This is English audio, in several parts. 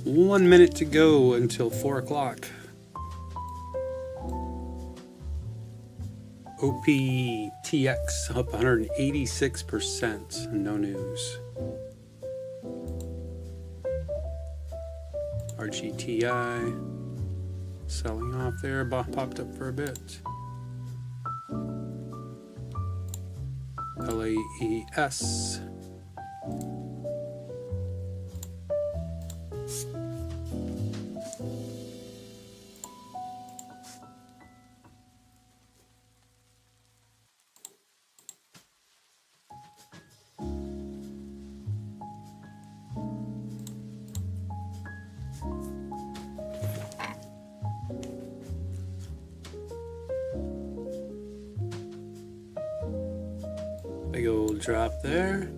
1 minute to go until 4 o'clock. OPTX up 186%. No news. RGTI selling off there. Popped up for a bit. LAES. Big old drop there.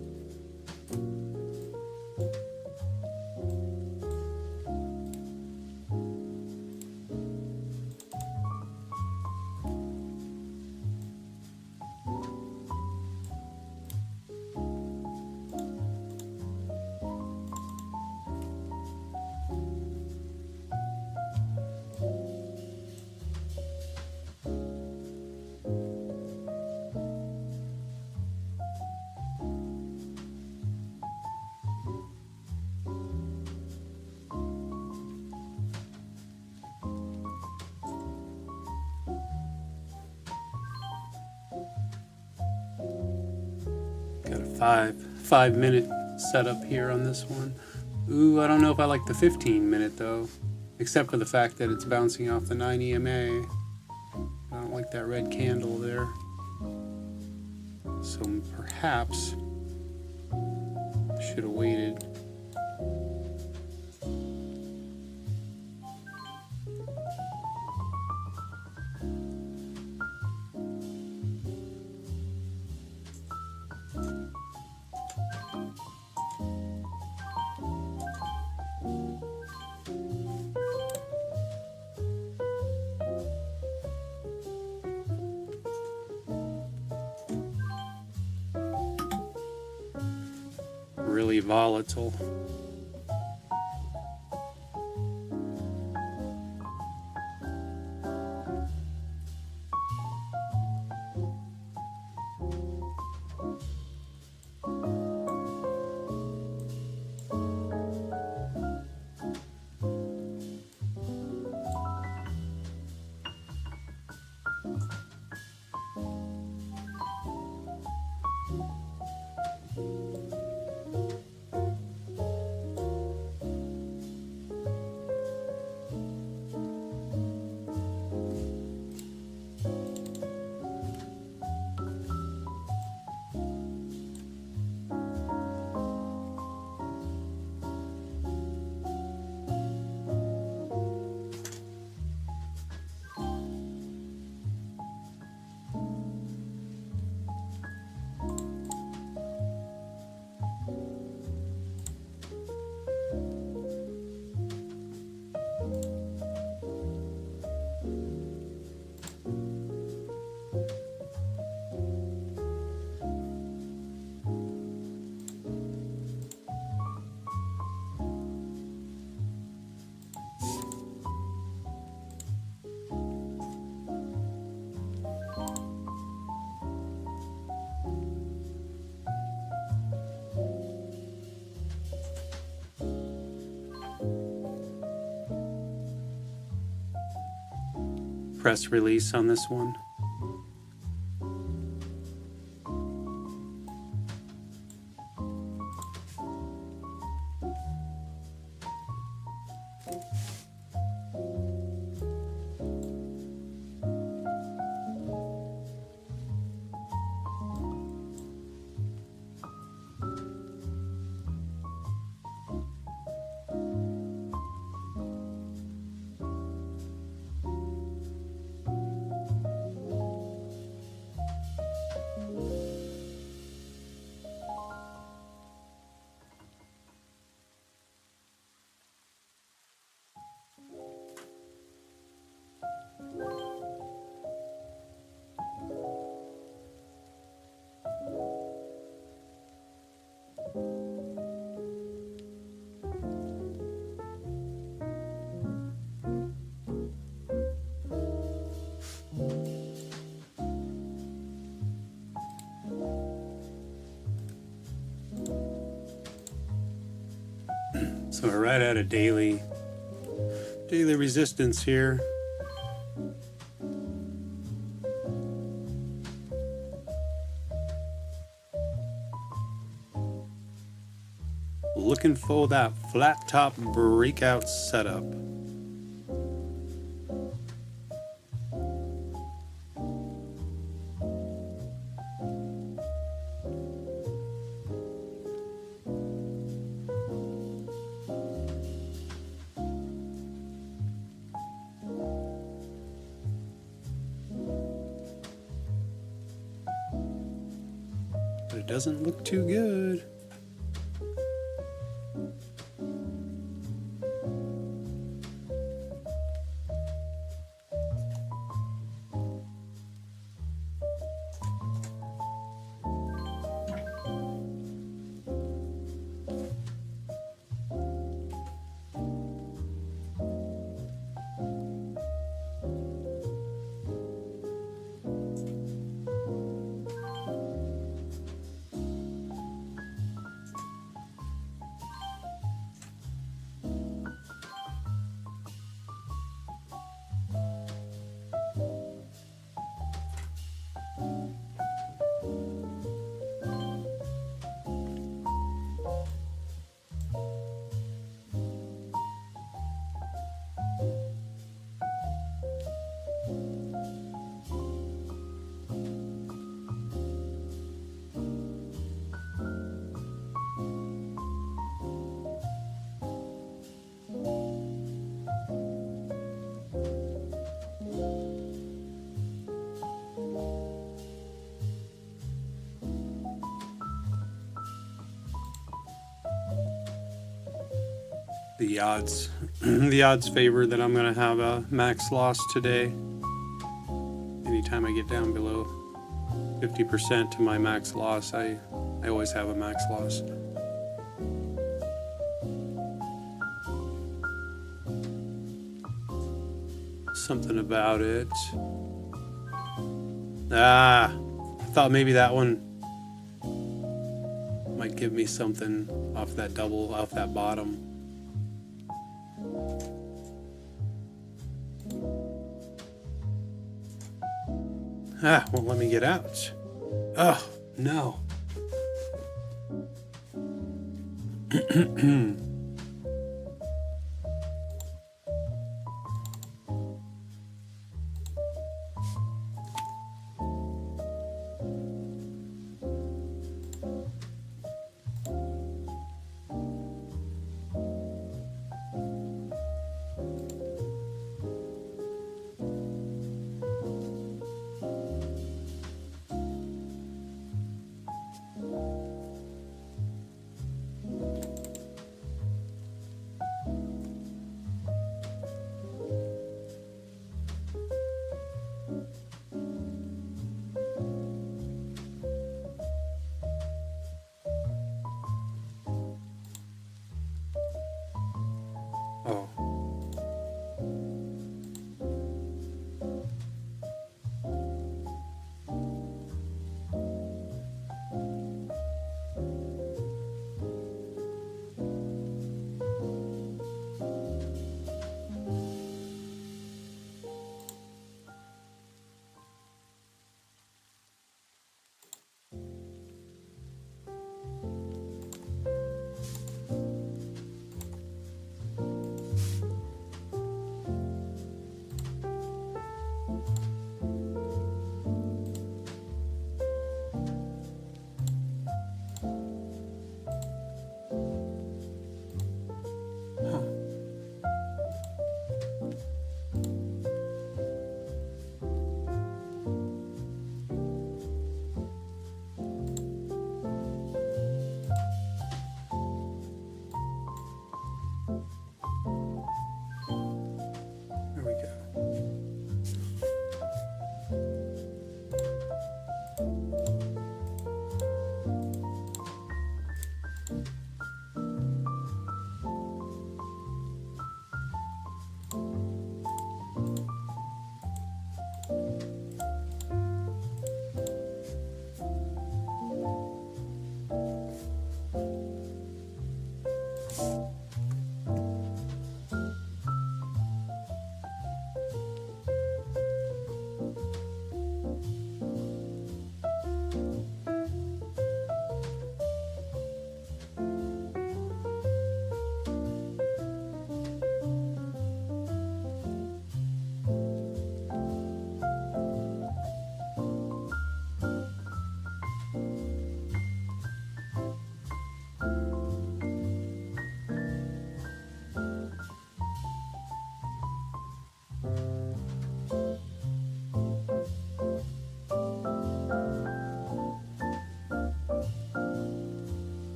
Got a 5-minute setup here on this one. Ooh, I don't know if I like the 15-minute though, except for the fact that it's bouncing off the 9 EMA. I don't like that red candle there. So perhaps I should have waited. Really volatile. Press release on this one. So we're right at a daily resistance here. Looking for that flat top breakout setup. But it doesn't look too good. The odds favor that I'm gonna have a max loss today. Anytime I get down below 50% to my max loss, I always have a max loss. Something about it. I thought maybe that one might give me something off that double, off that bottom. Won't let me get out. Oh, no.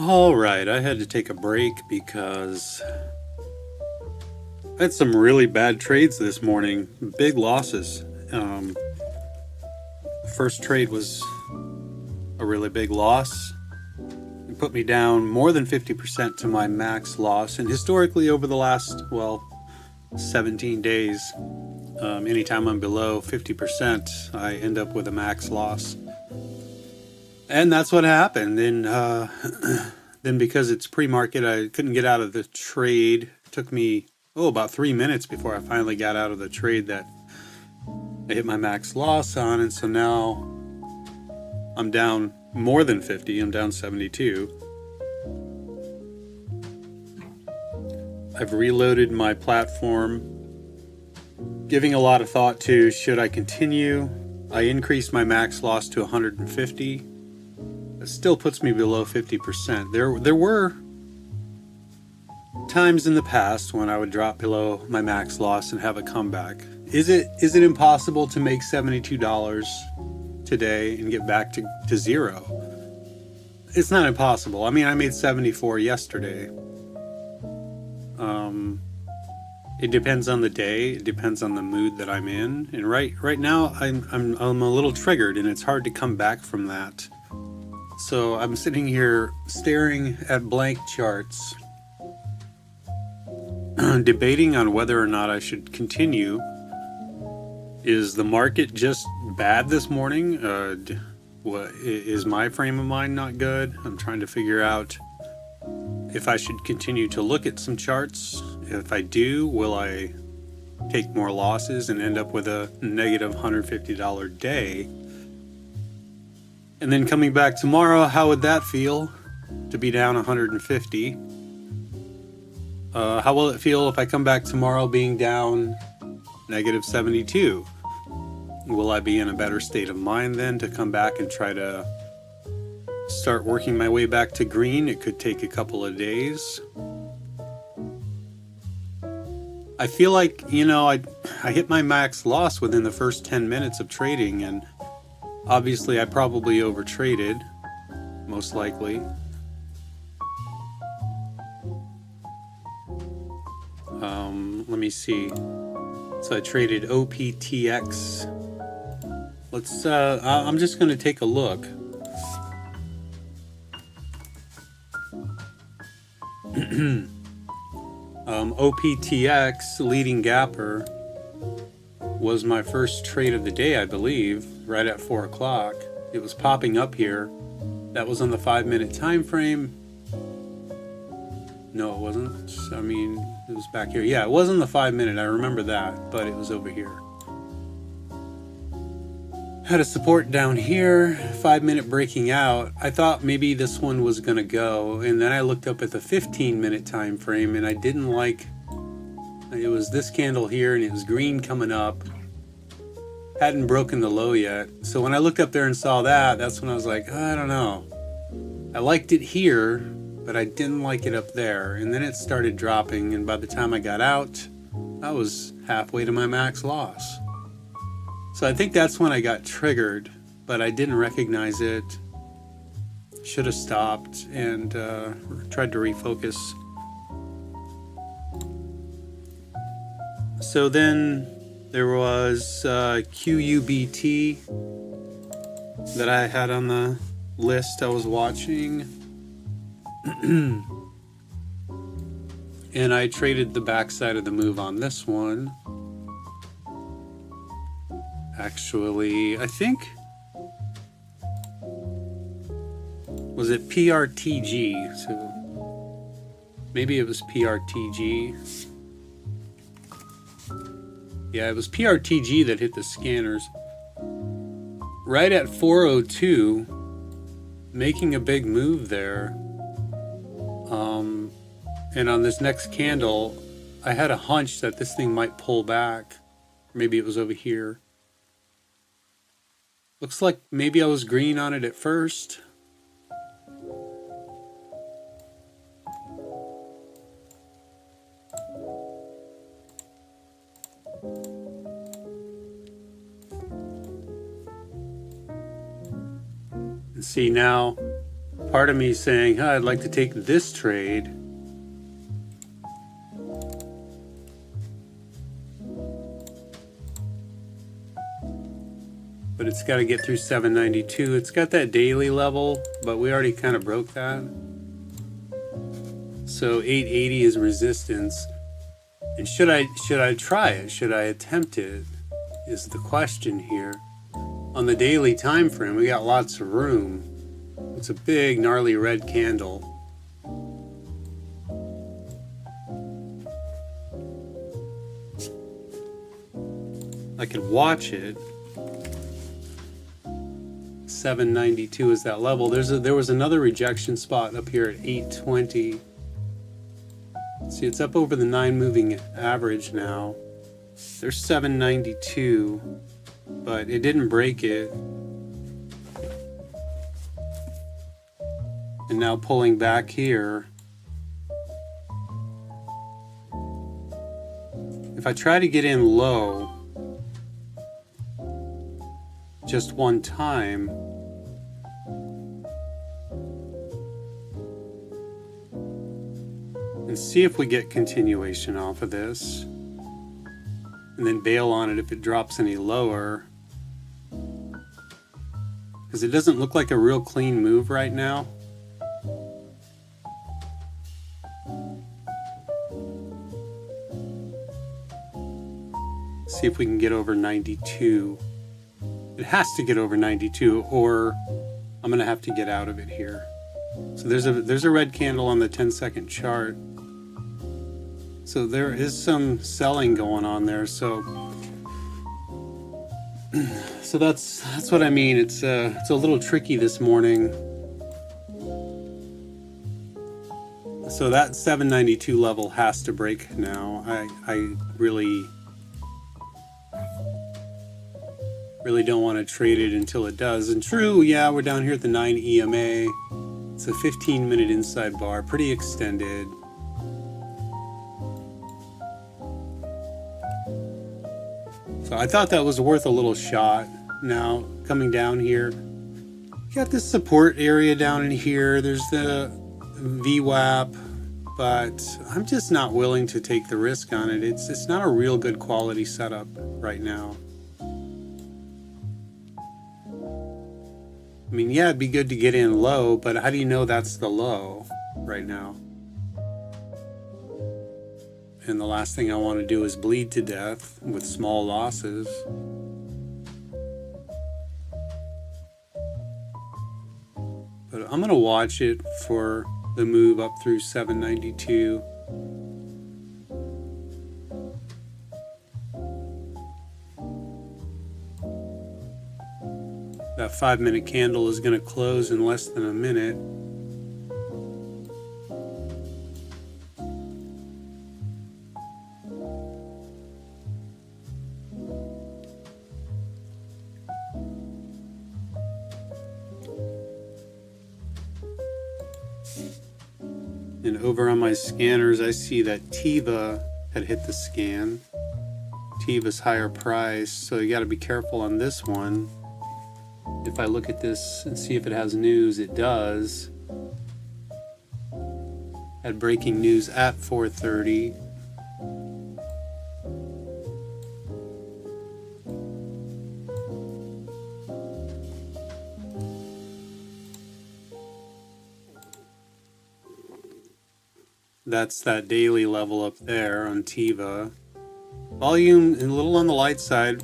All right, I had to take a break because I had some really bad trades this morning, big losses. First trade was a really big loss. It put me down more than 50% to my max loss, and historically over the last, 17 days, anytime I'm below 50%, I end up with a max loss. And that's what happened. And then because it's pre-market, I couldn't get out of the trade. It took me, about 3 minutes before I finally got out of the trade that I hit my max loss on. And so now I'm down more than 50. I'm down 72. I've reloaded my platform, giving a lot of thought to, should I continue? I increased my max loss to 150. It still puts me below 50%. There were times in the past when I would drop below my max loss and have a comeback. Is it impossible to make $72 today and get back to zero? It's not impossible. I mean, I made 74 yesterday. It depends on the day. It depends on the mood that I'm in. And right now, I'm a little triggered, and it's hard to come back from that. So I'm sitting here staring at blank charts, debating on whether or not I should continue. Is the market just bad this morning? Is my frame of mind not good? I'm trying to figure out if I should continue to look at some charts. If I do, will I take more losses and end up with a negative $150 day? And then coming back tomorrow, how would that feel to be down 150? How will it feel if I come back tomorrow being down negative 72? Will I be in a better state of mind then to come back and try to start working my way back to green? It could take a couple of days. I feel like, I hit my max loss within the first 10 minutes of trading, and obviously I probably overtraded, most likely. Let me see. So I traded OPTX. I'm just going to take a look. OPTX, leading gapper, was my first trade of the day, I believe, right at 4 o'clock. It was popping up here. That was on the 5-minute time frame. No, it wasn't. I mean, it was back here. Yeah, it was on the 5-minute. I remember that, but it was over here. Had a support down here, 5-minute breaking out. I thought maybe this one was gonna go, and then I looked up at the 15-minute time frame, and I didn't like. It was this candle here, and it was green coming up. Hadn't broken the low yet. So when I looked up there and saw that, that's when I was like, I don't know. I liked it here, but I didn't like it up there. And then it started dropping, and by the time I got out, I was halfway to my max loss. So I think that's when I got triggered, but I didn't recognize it. Should have stopped and tried to refocus. So then there was QUBT that I had on the list I was watching. And I traded the backside of the move on this one. Actually, I think, was it PRTG? So maybe it was PRTG. Yeah, it was PRTG that hit the scanners right at 402, making a big move there. And on this next candle, I had a hunch that this thing might pull back. Maybe it was over here. Looks like maybe I was green on it at first. And see now, part of me is saying, I'd like to take this trade. But it's got to get through 792. It's got that daily level, but we already kind of broke that. So 880 is resistance. And should I try it? Should I attempt it? Is the question here. On the daily time frame, we got lots of room. It's a big gnarly red candle. I could watch it. 792 is that level. There was another rejection spot up here at 820. See, it's up over the 9 moving average now. There's 792, but it didn't break it. And now pulling back here. If I try to get in low just one time, and see if we get continuation off of this, and then bail on it if it drops any lower, because it doesn't look like a real clean move right now. See if we can get over 92. It has to get over 92, or I'm gonna have to get out of it here. So there's a red candle on the 10-second chart. So there is some selling going on there. So that's what I mean. It's a little tricky this morning. So that 792 level has to break now. I really don't want to trade it until it does. And true, yeah, we're down here at the 9 EMA. It's a 15-minute inside bar, pretty extended. So I thought that was worth a little shot. Now, coming down here, you got this support area down in here. There's the VWAP, but I'm just not willing to take the risk on it. It's not a real good quality setup right now. I mean, yeah, it'd be good to get in low, but how do you know that's the low right now? And the last thing I want to do is bleed to death with small losses. But I'm going to watch it for the move up through 792. That 5-minute candle is going to close in less than a minute. And over on my scanners, I see that Teva had hit the scan. Teva's higher price, so you got to be careful on this one. If I look at this and see if it has news, it does. Had breaking news at 4:30. That's that daily level up there on Teva. Volume a little on the light side.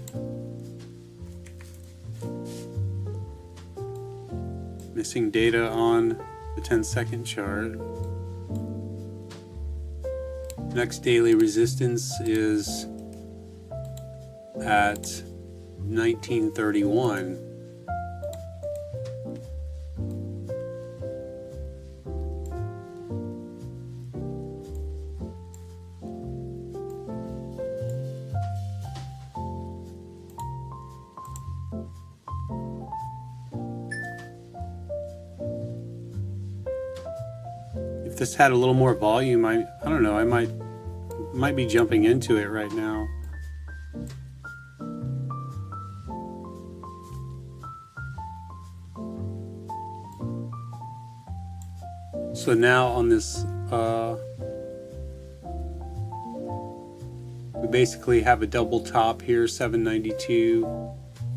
Missing data on the 10-second chart. Next daily resistance is at 1931. If this had a little more volume, I don't know, I might be jumping into it right now. So now on this, we basically have a double top here, 792.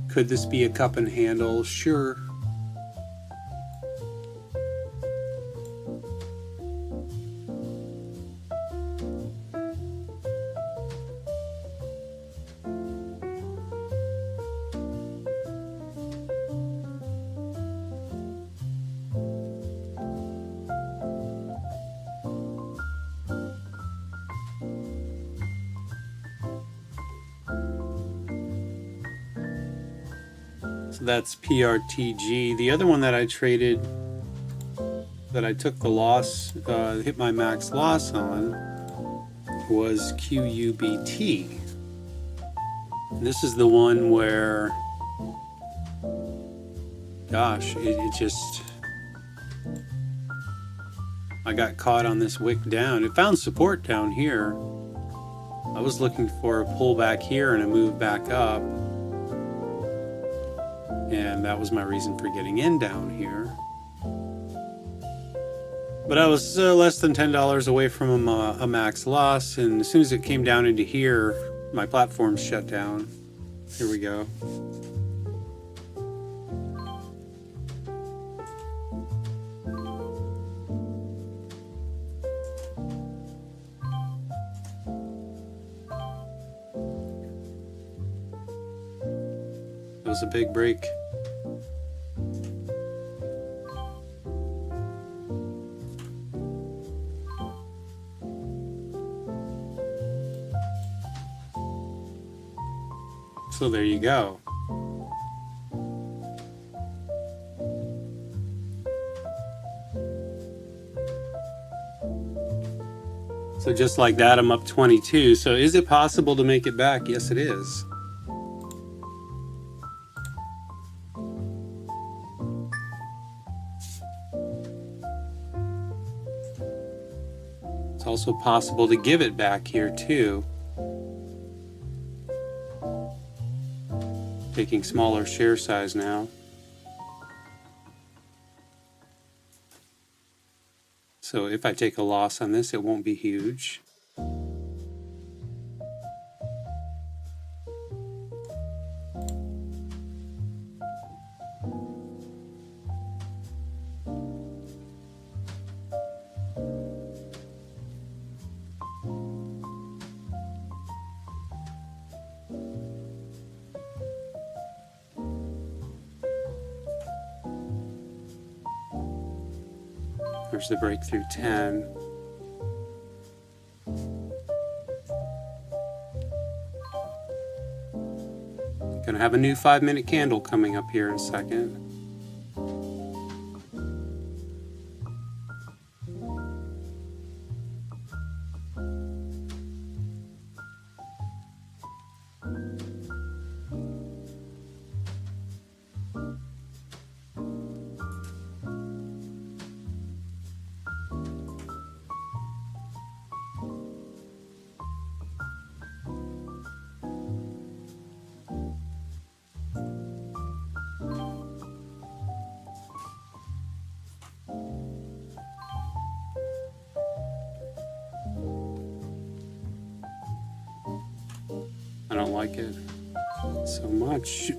Could this be a cup and handle? Sure. So that's PRTG. The other one that I traded, that I took the loss, hit my max loss on, was QUBT. This is the one where, gosh, it just, I got caught on this wick down. It found support down here. I was looking for a pullback here and a move back up. And that was my reason for getting in down here. But I was less than $10 away from a max loss, and as soon as it came down into here, my platform shut down. Here we go. It was a big break. So there you go. So just like that, I'm up 22. So is it possible to make it back? Yes, it is. It's also possible to give it back here too. Taking smaller share size now. So if I take a loss on this, it won't be huge. There's the breakthrough 10. Gonna have a new 5-minute candle coming up here in a second. I don't like it so much.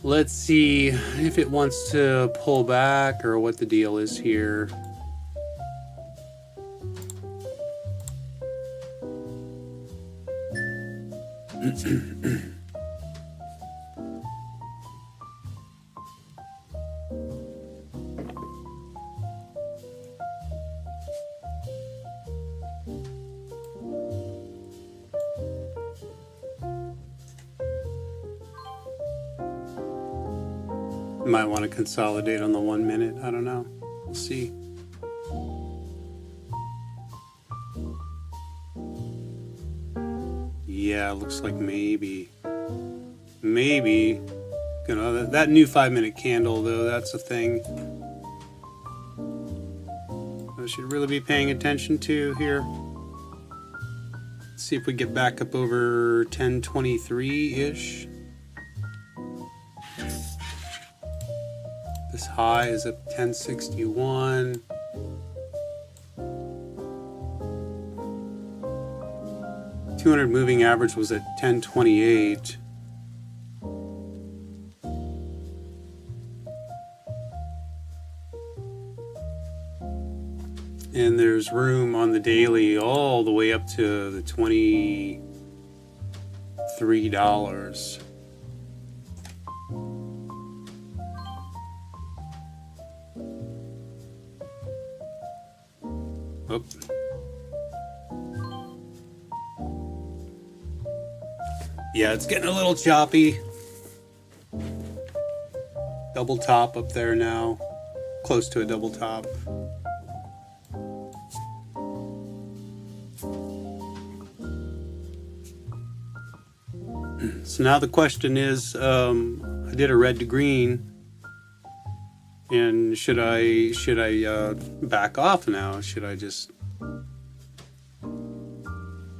Let's see if it wants to pull back or what the deal is here. Might want to consolidate on the 1 minute. I don't know. We'll see. Yeah, looks like maybe. You know, that new 5-minute candle though, that's a thing I should really be paying attention to here. Let's see if we get back up over 1023-ish. The Previous high is at 1061. $200 moving average was at 1028. And there's room on the daily all the way up to the $23. Oop. Yeah, it's getting a little choppy. Double top up there now. Close to a double top. So now the question is, I did a red to green, and should I back off now? Should I just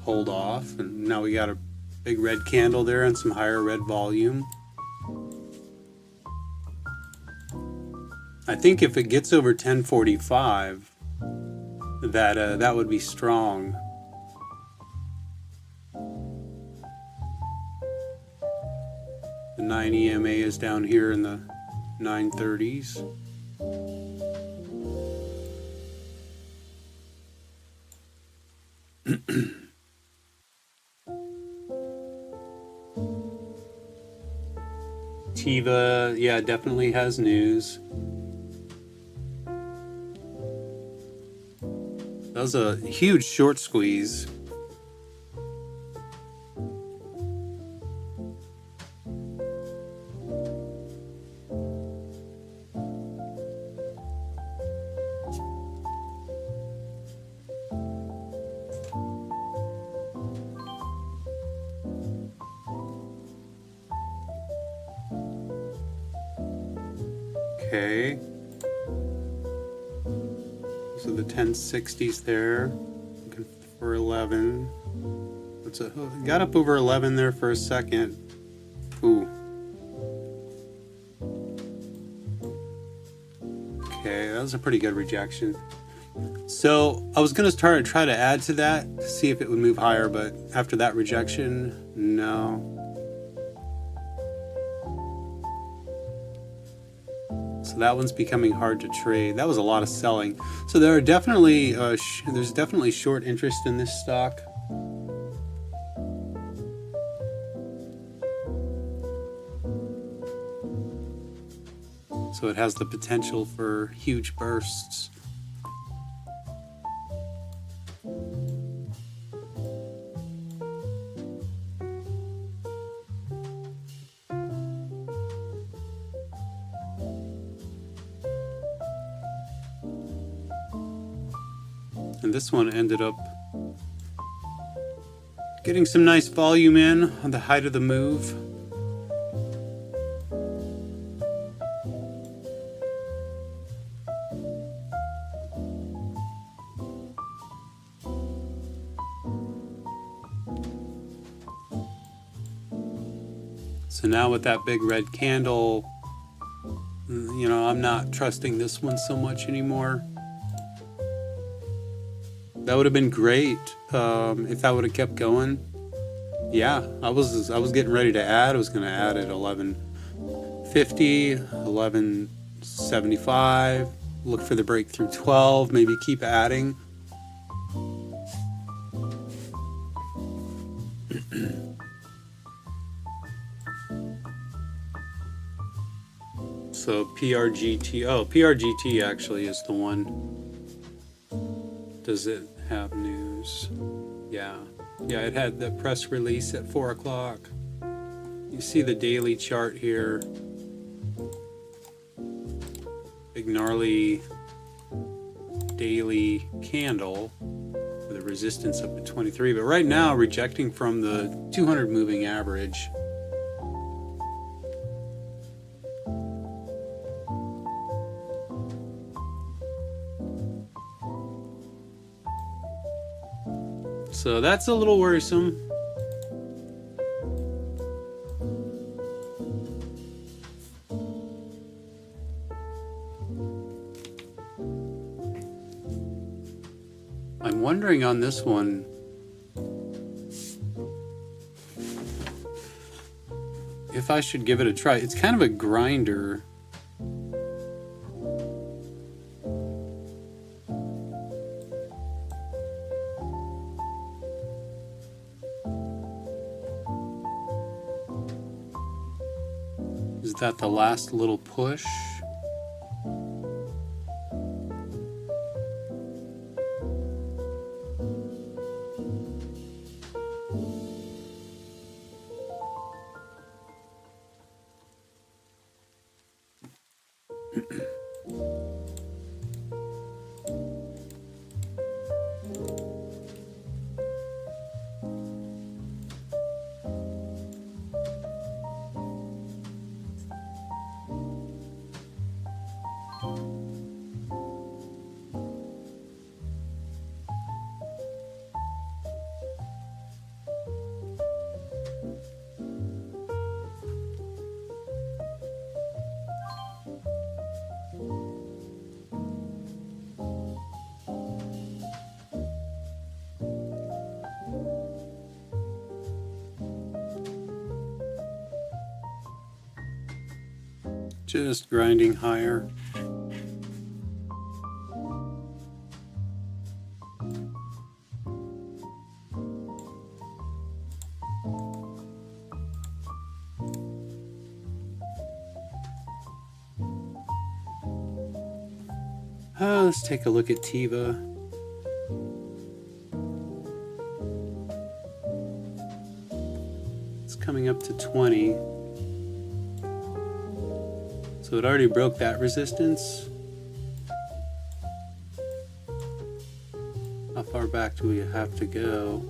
hold off? And now we got a big red candle there and some higher red volume. I think if it gets over 1045, that would be strong. The 9 EMA is down here in the 930s. Tiva, yeah, definitely has news. That was a huge short squeeze. Okay. So the 1060s there, looking for 11. Got up over 11 there for a second. Ooh. Okay, that was a pretty good rejection. So I was going to try to add to that to see if it would move higher, but after that rejection, no. So that one's becoming hard to trade. That was a lot of selling. So there are definitely there's definitely short interest in this stock. So it has the potential for huge bursts. And this one ended up getting some nice volume in on the height of the move. So now with that big red candle, you know, I'm not trusting this one so much anymore. That would have been great if that would have kept going. Yeah, I was getting ready to add. I was going to add at 1150, 1175. Look for the breakthrough 12. Maybe keep adding. So PRGT. Oh, PRGT actually is the one. Does it have news? Yeah, it had the press release at 4 o'clock. You see the daily chart here. Big gnarly daily candle with a resistance up to 23, but right now rejecting from the 200 moving average. So that's a little worrisome. wondering on this one, if I should give it a try. It's kind of a grinder. Is that the last little push? Just grinding higher. Let's take a look at Tiva. It's coming up to 20. So it already broke that resistance. How far back do we have to go?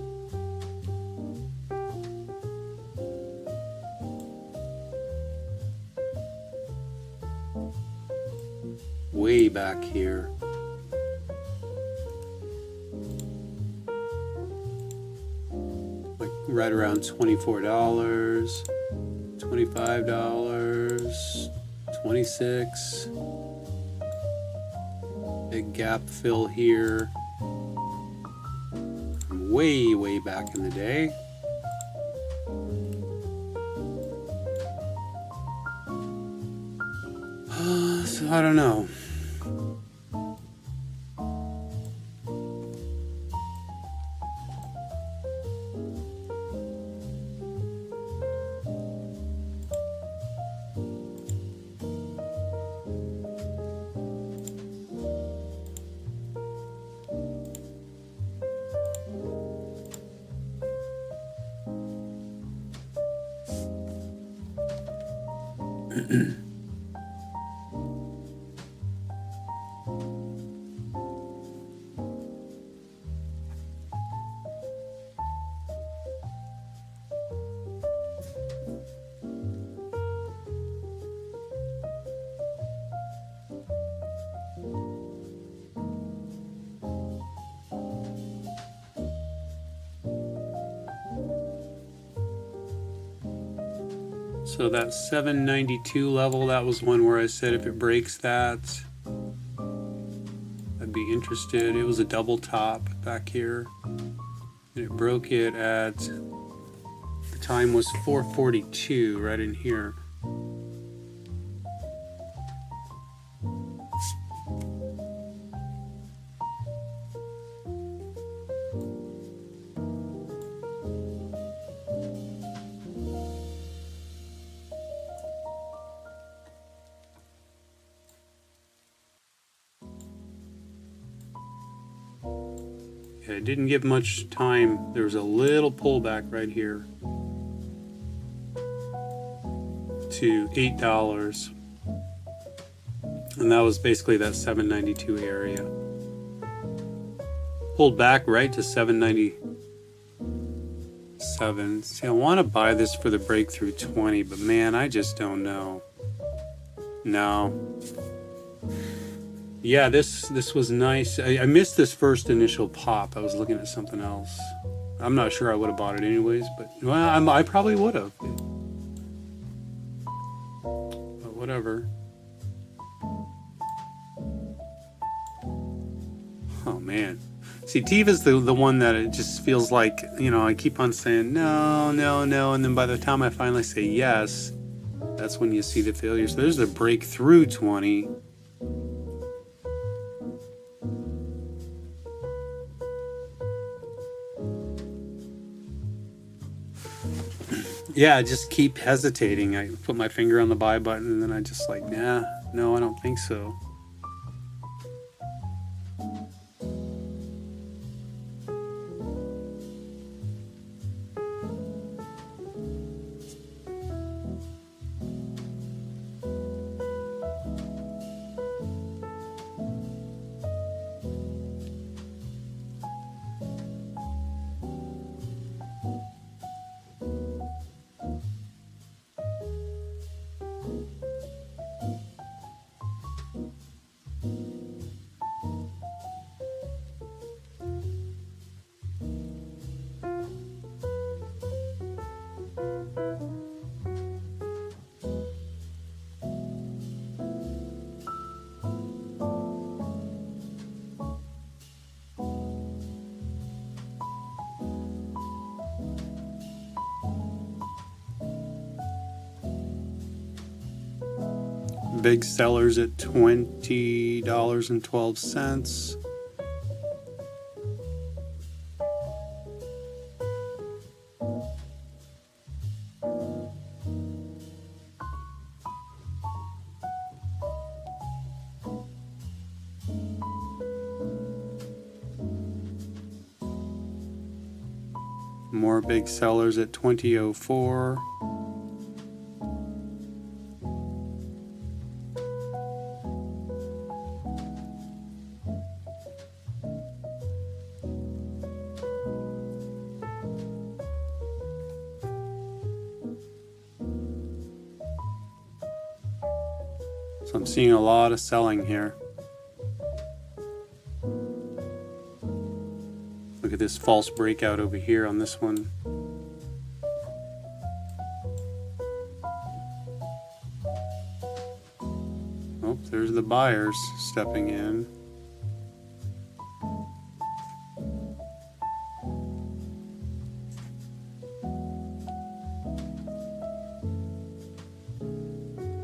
Way back here. Like right around $24, $25. 26. Big gap fill here. Way back in the day. So I don't know. So that 792 level, that was one where I said if it breaks that, I'd be interested. It was a double top back here. And it broke it at, the time was 442 right in here. It didn't give much time. There was a little pullback right here to $8. And that was basically that 792 area. Pulled back right to 797. See, I want to buy this for the breakthrough 20, but man, I just don't know. No. Yeah, this was nice. I missed this first initial pop. I was looking at something else. I'm not sure I would have bought it anyways, but well, I probably would have. But whatever. Oh man, See, Tiva's the one that it just feels like, you know, I keep on saying no, no, no, and then by the time I finally say yes, that's when you see the failure. So there's the breakthrough 20. Yeah, I just keep hesitating. I put my finger on the buy button and then I just like, nah, no, I don't think so. Big sellers at $20.12. More big sellers at $20.04. So I'm seeing a lot of selling here. Look at this false breakout over here on this one. Oh, there's the buyers stepping in.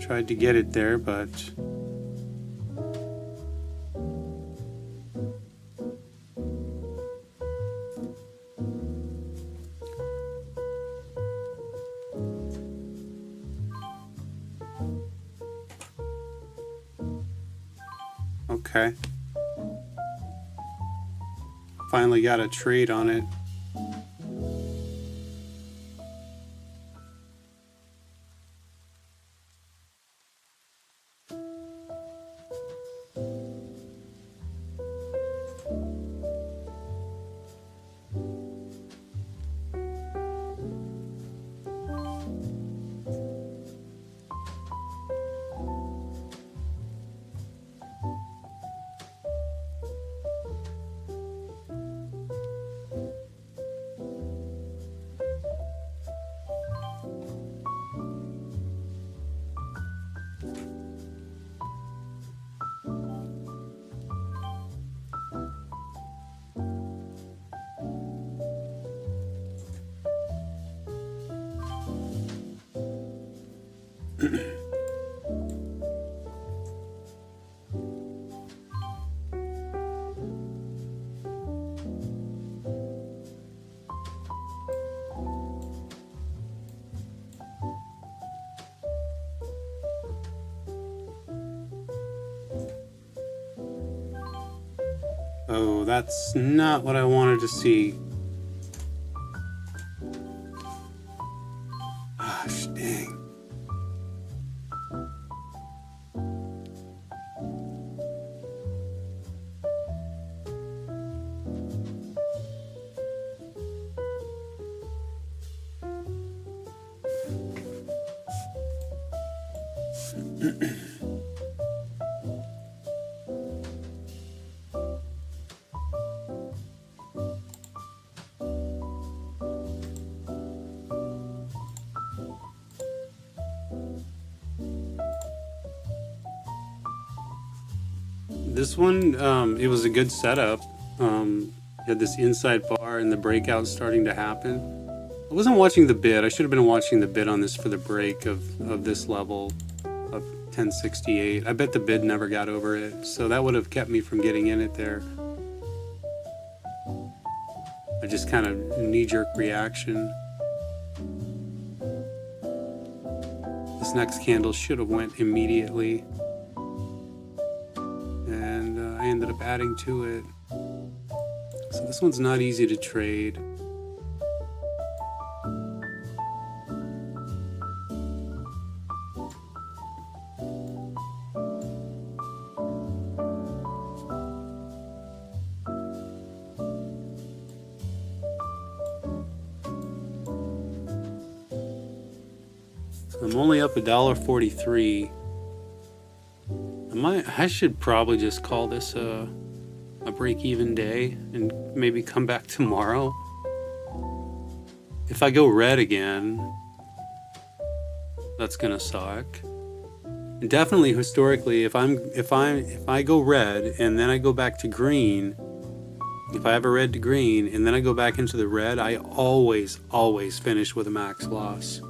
Tried to get it there, but okay. Finally got a trade on it. Oh, that's not what I wanted to see. Gosh, dang. This one, it was a good setup. You had this inside bar and the breakout starting to happen. I wasn't watching the bid. I should have been watching the bid on this for the break of this level of 1068. I bet the bid never got over it, so that would have kept me from getting in it there. I just kind of knee-jerk reaction. This next candle should have went immediately, and I ended up adding to it. So this one's not easy to trade. I'm only up $1.43. I should probably just call this a break-even day and maybe come back tomorrow. If I go red again, that's gonna suck. And definitely historically, if I go red and then I go back to green, if I have a red to green and then I go back into the red, I always finish with a max loss.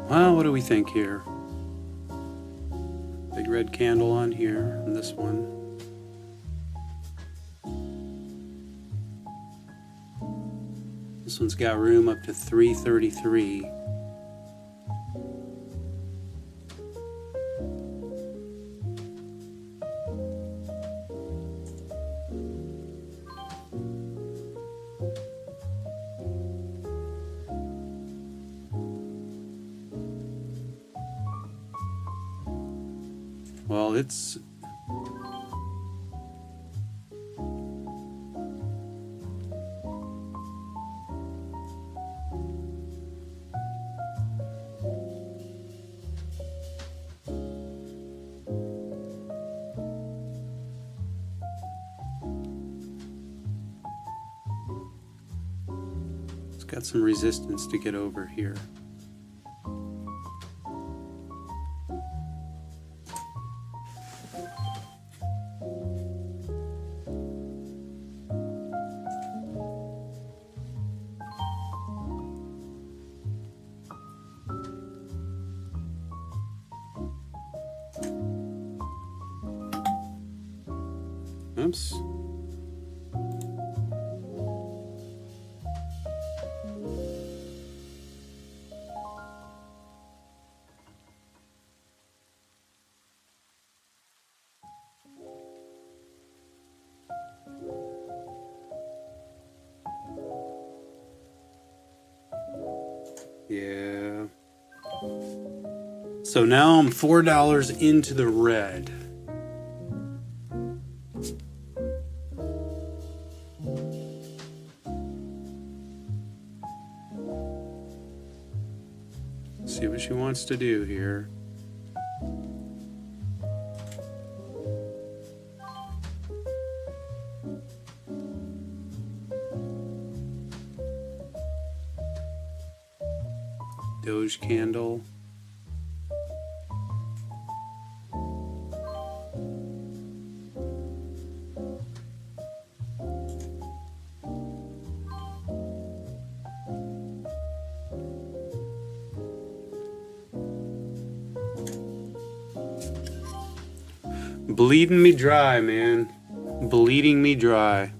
Well, what do we think here? Big red candle on here, and this one. This one's got room up to 333. Well, it's got some resistance to get over here. Oops. Yeah. So now I'm $4 into the red. See what she wants to do here. Doge candle. Bleeding me dry, man. Bleeding me dry.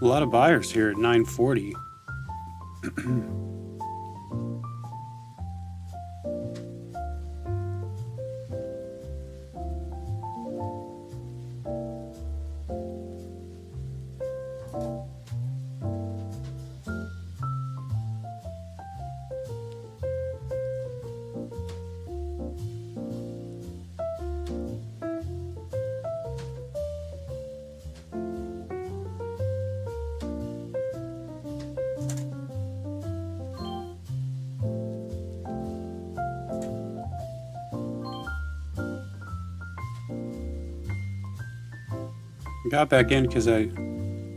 A lot of buyers here at 940. Got back in because I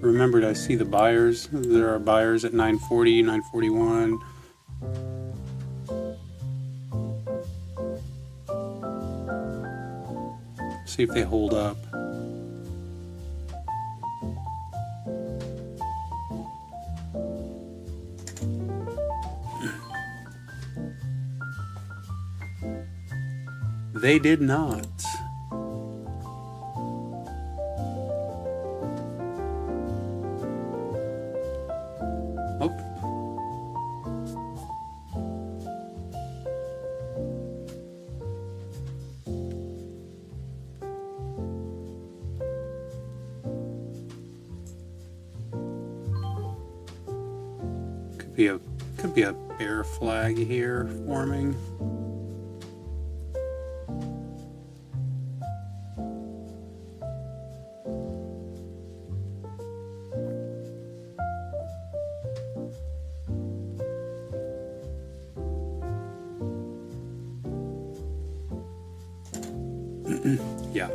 remembered I see the buyers. There are buyers at 940, 941. See if they hold up. They did not. Oh. Could be a bear flag here forming. Yeah.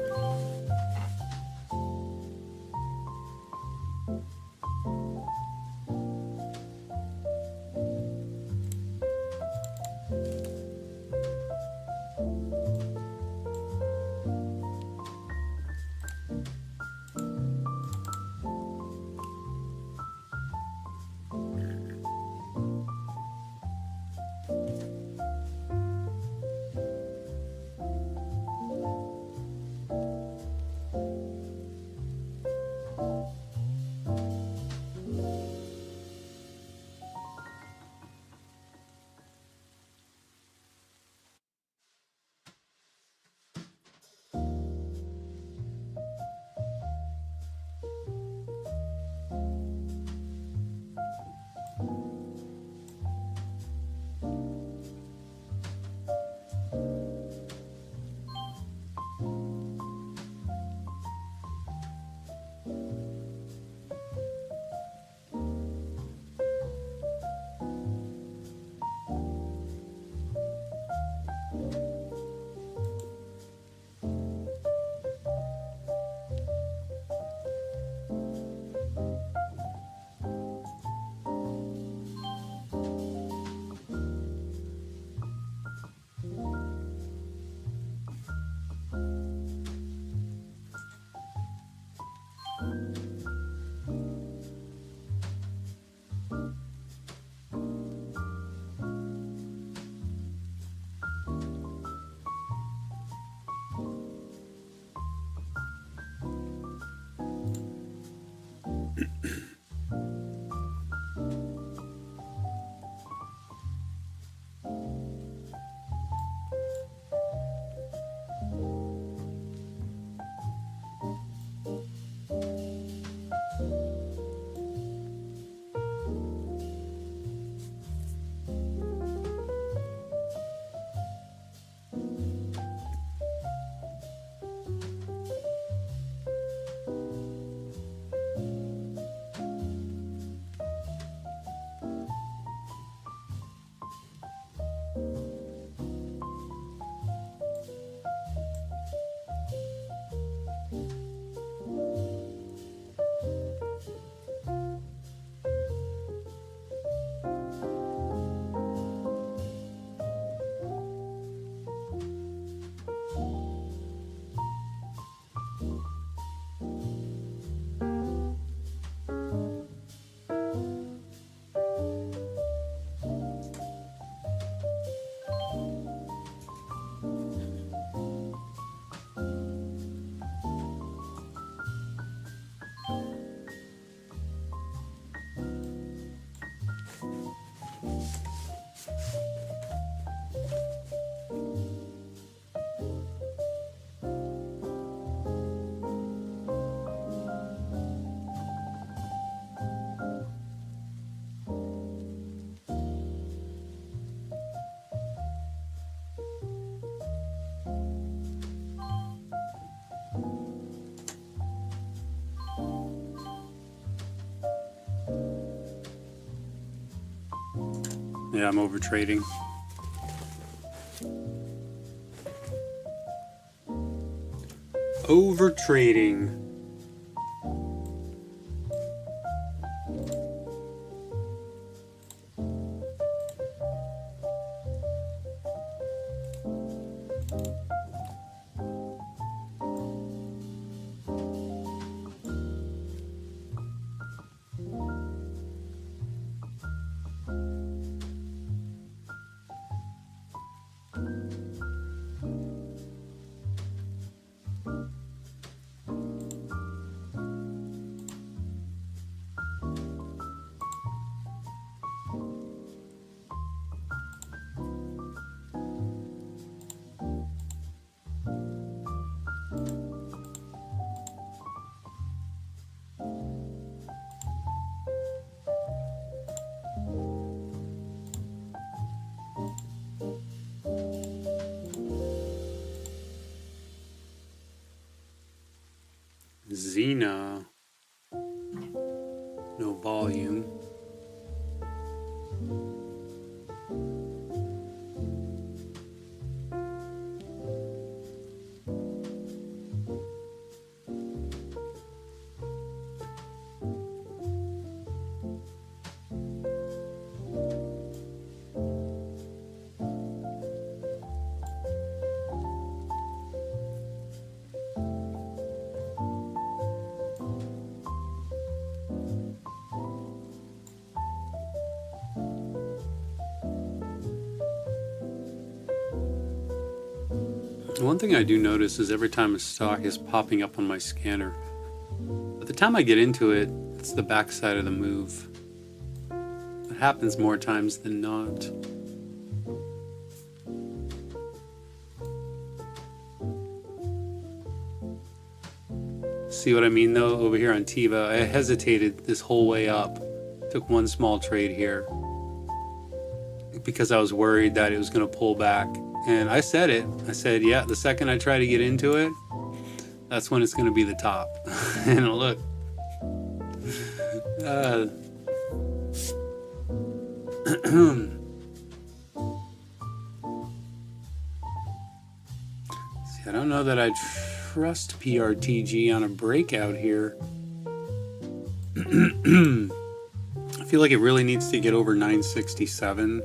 Yeah, I'm over trading. Over trading. Xena, no volume. One thing I do notice is every time a stock is popping up on my scanner, by the time I get into it, it's the backside of the move. It happens more times than not. See what I mean though? Over here on Tiva, I hesitated this whole way up. Took one small trade here because I was worried that it was going to pull back. And I said it. I said, yeah, the second I try to get into it, that's when it's going to be the top. And look. See, I don't know that I trust PRTG on a breakout here. I feel like it really needs to get over 967.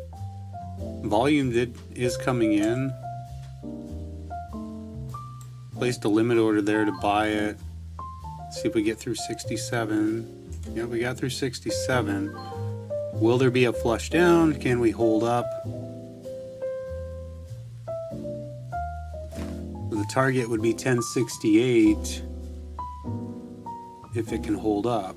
Volume is coming in. Placed a limit order there to buy it. See if we get through 67. Yeah, we got through 67. Will there be a flush down? Can we hold up? The target would be 1068 if it can hold up.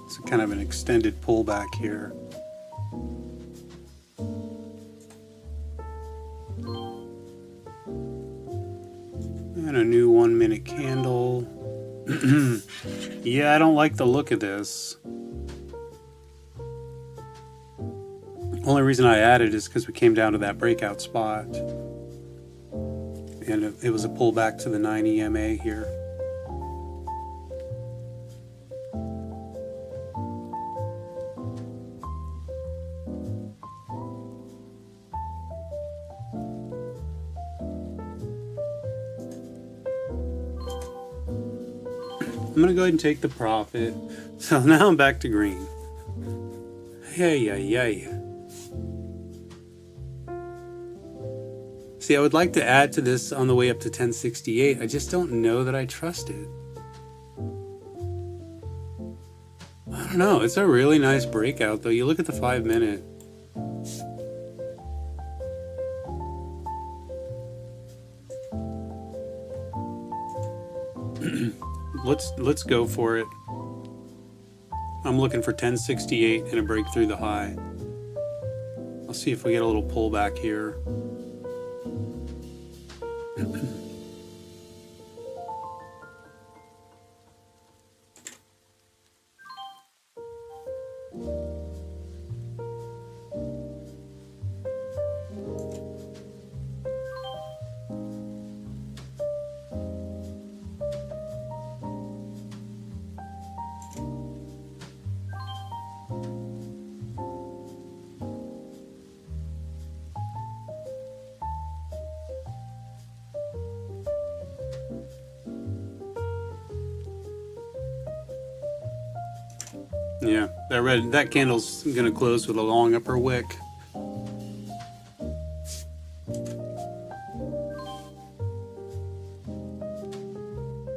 It's kind of an extended pullback here. And a new 1 minute candle. Yeah, I don't like the look of this. Only reason I added is because we came down to that breakout spot. And it was a pullback to the 9 EMA here. I'm going to go ahead and take the profit. So now I'm back to green. Yay. See, I would like to add to this on the way up to 1068. I just don't know that I trust it. I don't know. It's a really nice breakout, though. You look at the 5 minute. Let's go for it. I'm looking for 1068 and a break through the high. I'll see if we get a little pullback here. Yeah, that candle's gonna close with a long upper wick.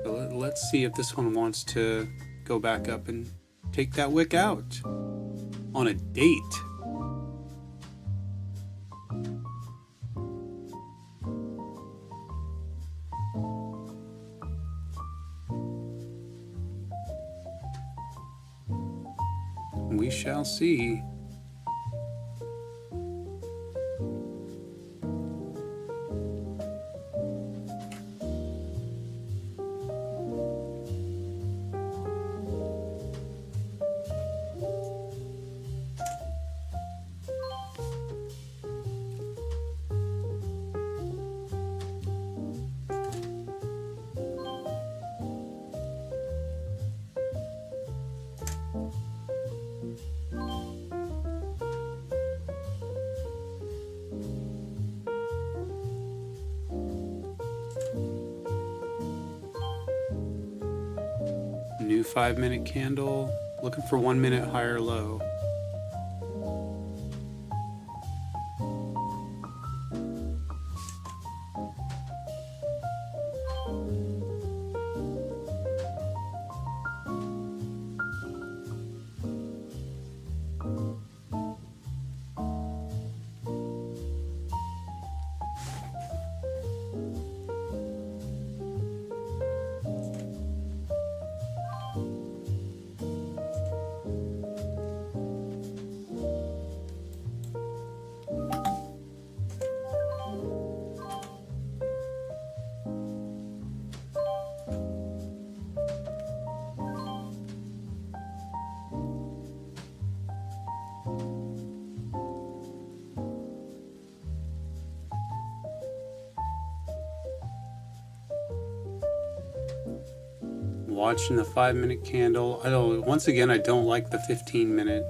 So let's see if this one wants to go back up and take that wick out on a date. We shall see. New 5-minute candle, looking for 1 minute higher low. Watching the 5-minute candle. Once again, I don't like the 15-minute.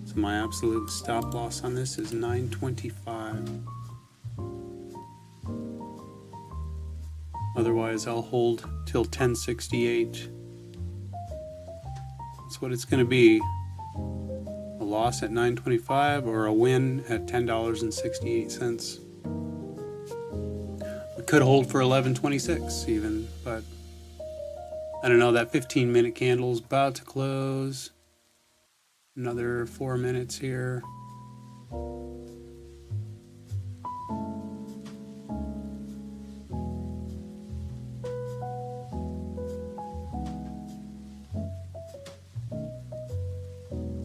So my absolute stop loss on this is 925. Otherwise, I'll hold till 1068. That's what it's going to be. A loss at 925 or a win at $10.68. We could hold for 1126 even, but I don't know. That 15-minute candle is about to close. Another 4 minutes here.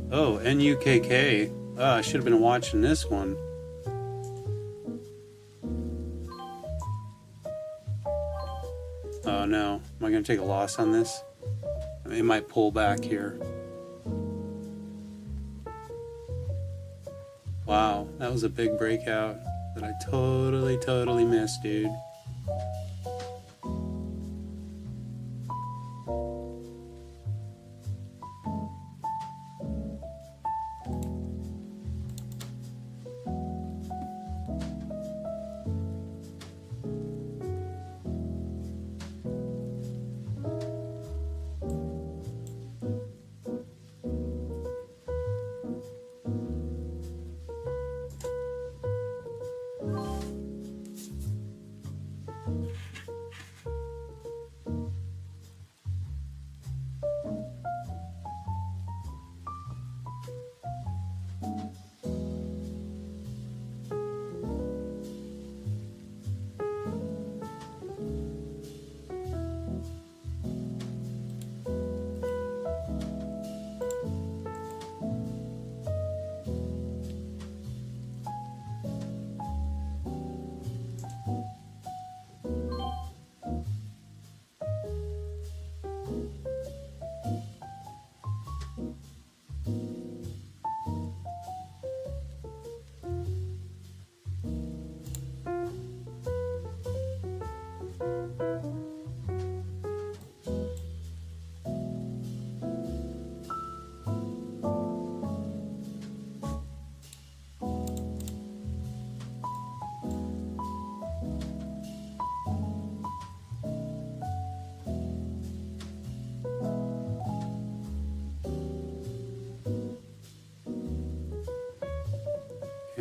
Oh, NUKK. I should have been watching this one. Oh no, am I going to take a loss on this? It might pull back here. Wow, that was a big breakout that I totally missed, dude.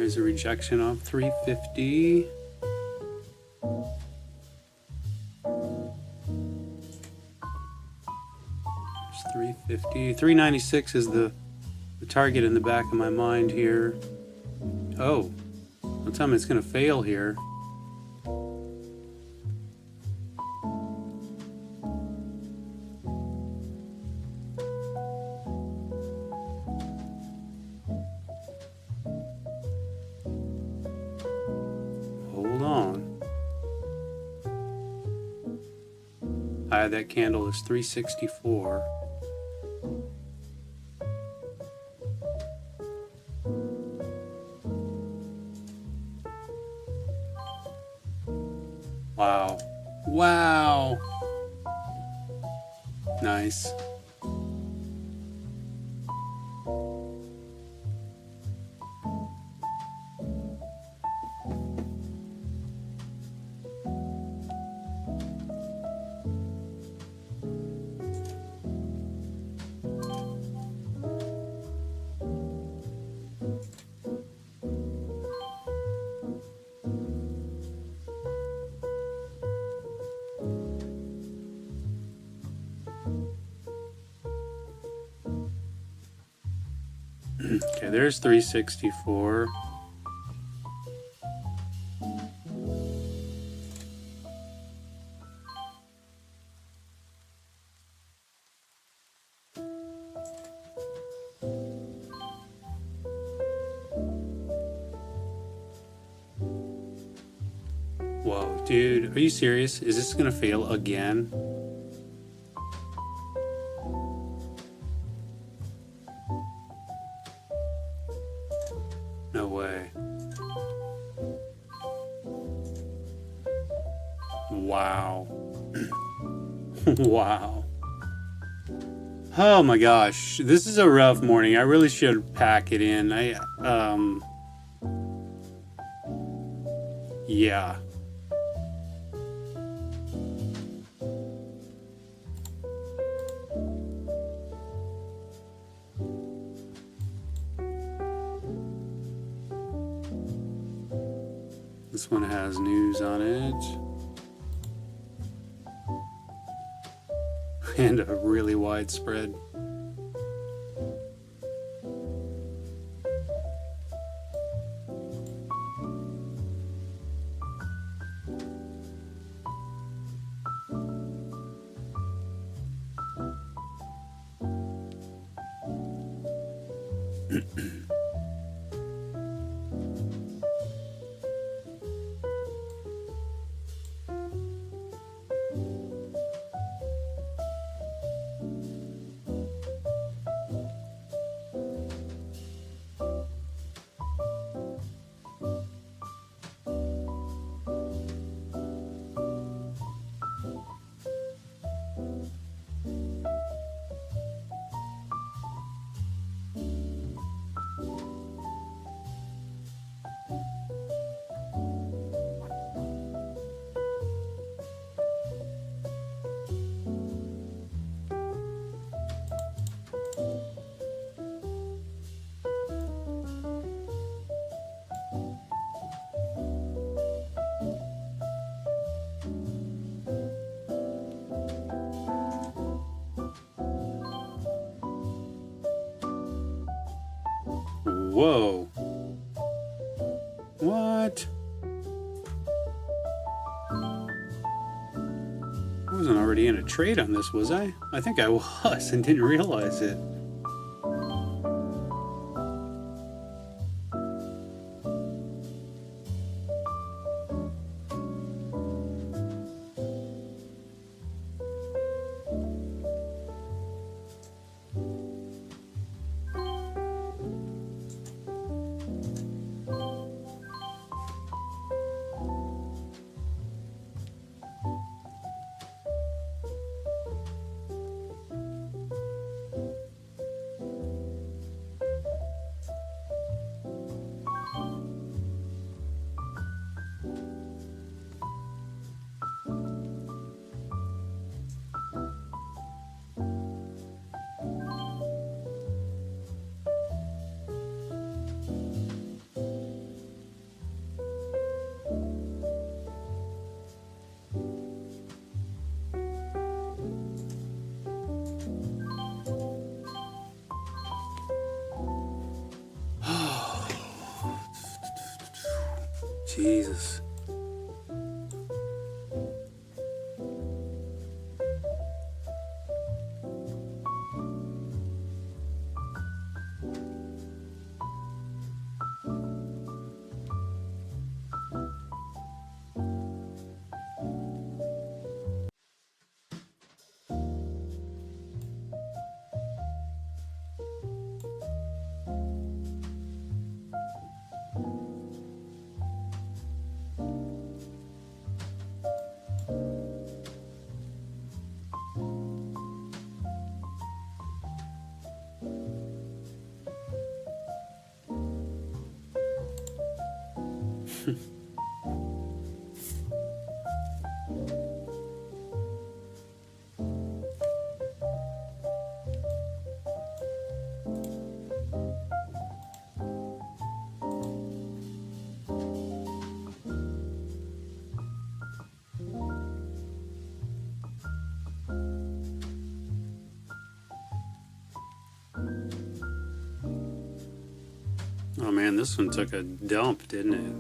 There's a rejection of 350. There's 350. 396 is the target in the back of my mind here. Oh, don't tell me it's going to fail here. Hold on. High of that candle is 364. Wow. Wow. Nice. Okay, there's 364. Whoa, dude, are you serious? Is this gonna fail again? No way. Wow. Wow. Oh my gosh, this is a rough morning. I really should pack it in. Yeah. This one has news on it. And a really wide spread. Whoa. What? I wasn't already in a trade on this, was I? I think I was and didn't realize it. Jesus. Oh man, this one took a dump, didn't it?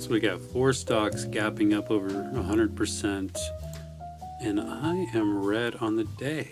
So we got 4 stocks gapping up over 100%, and I am red on the day.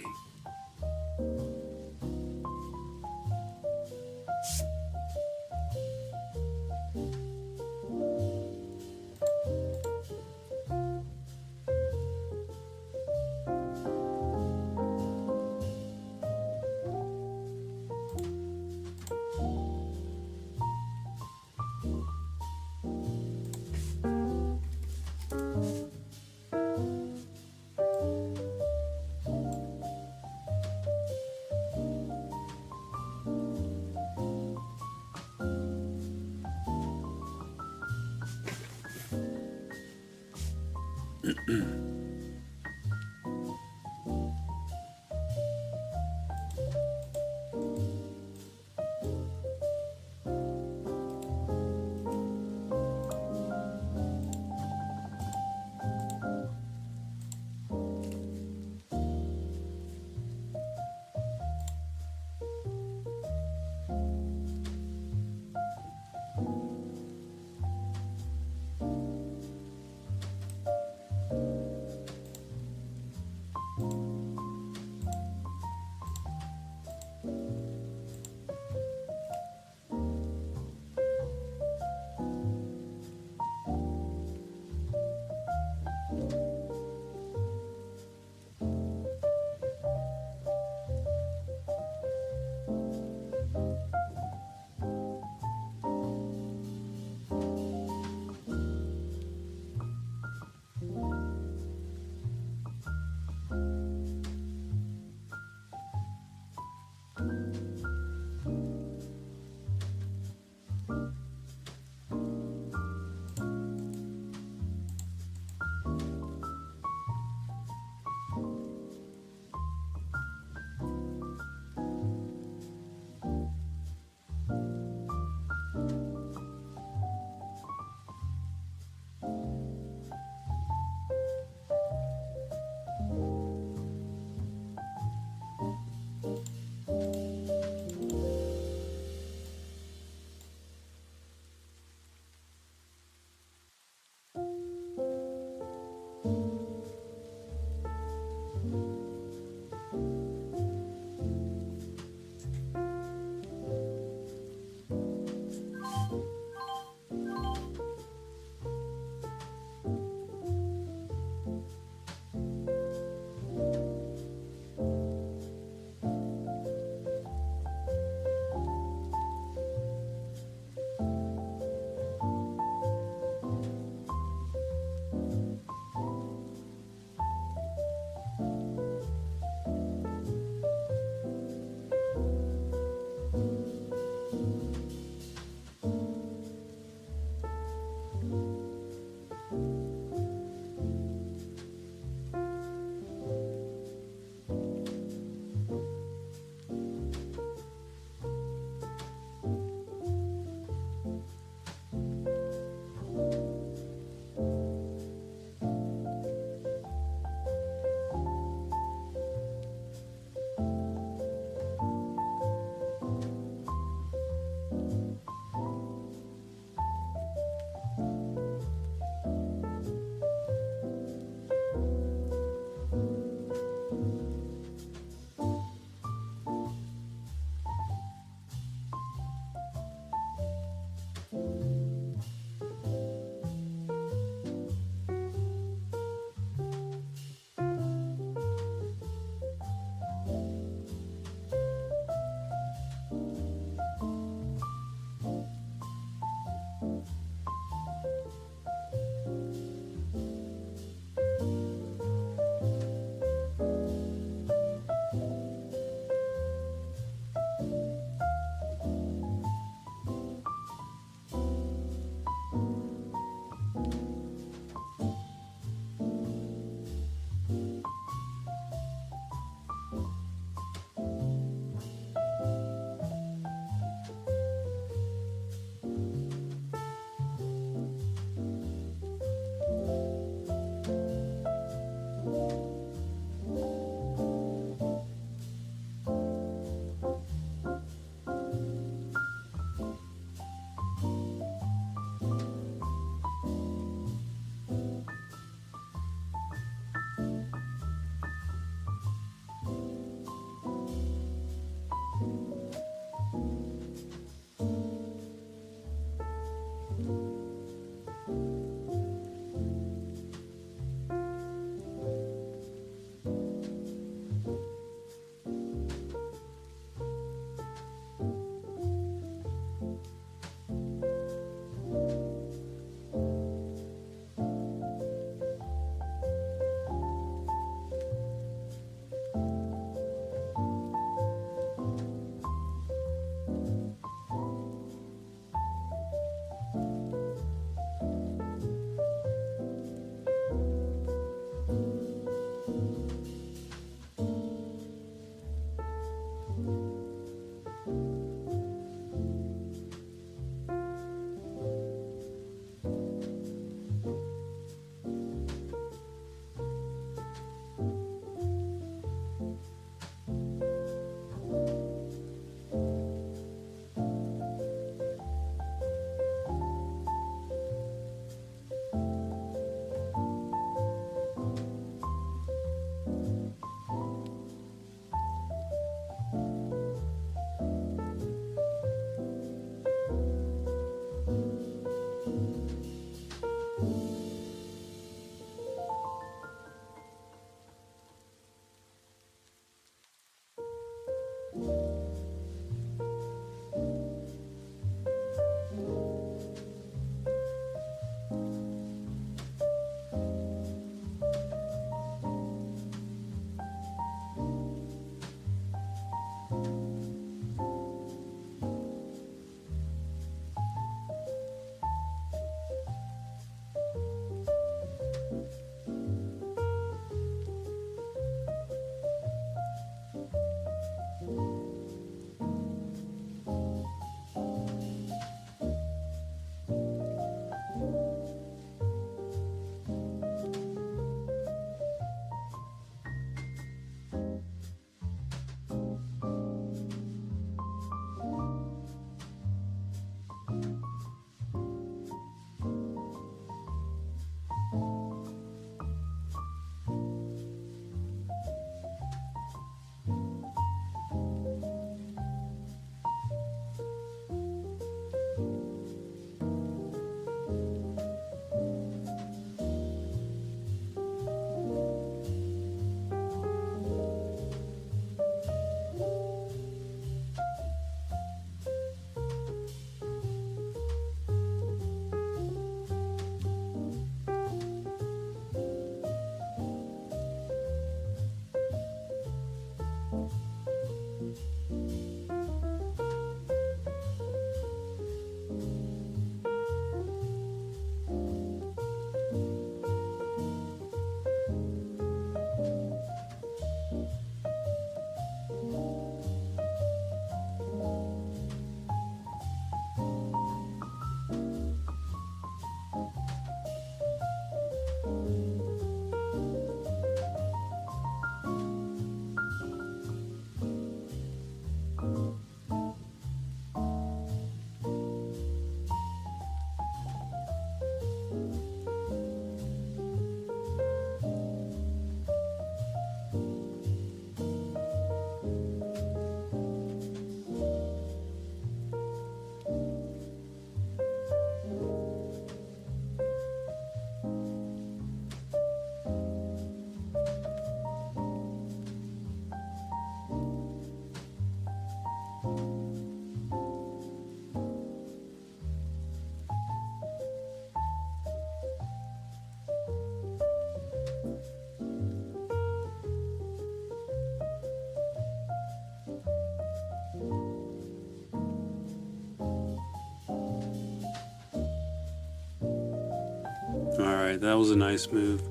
Alright, that was a nice move.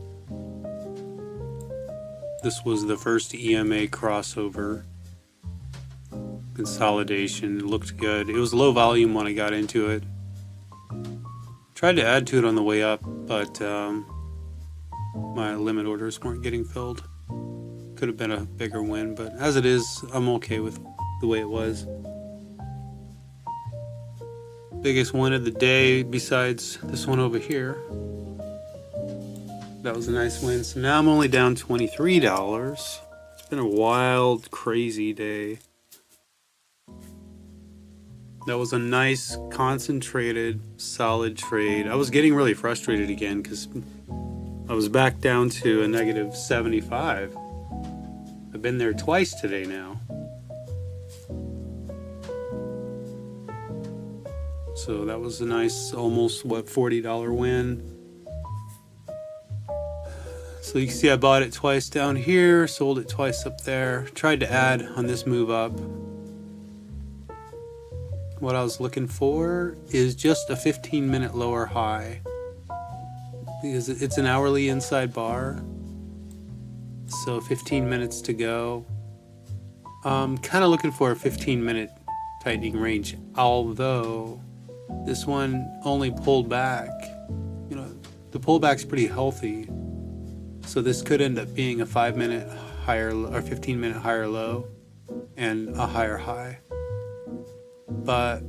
This was the first EMA crossover consolidation. It looked good. It was low volume when I got into it. Tried to add to it on the way up, but my limit orders weren't getting filled. Could have been a bigger win, but as it is, I'm okay with the way it was. Biggest win of the day besides this one over here. That was a nice win. So now I'm only down $23. It's been a wild, crazy day. That was a nice, concentrated, solid trade. I was getting really frustrated again because I was back down to a negative 75. I've been there twice today now. So that was a nice, almost, $40 win. So you can see I bought it twice down here, sold it twice up there. Tried to add on this move up. What I was looking for is just a 15-minute lower high. Because it's an hourly inside bar. So 15 minutes to go. Kind of looking for a 15-minute tightening range, although this one only pulled back. You know, the pullback's pretty healthy, so this could end up being a 5-minute higher or 15-minute higher low and a higher high. But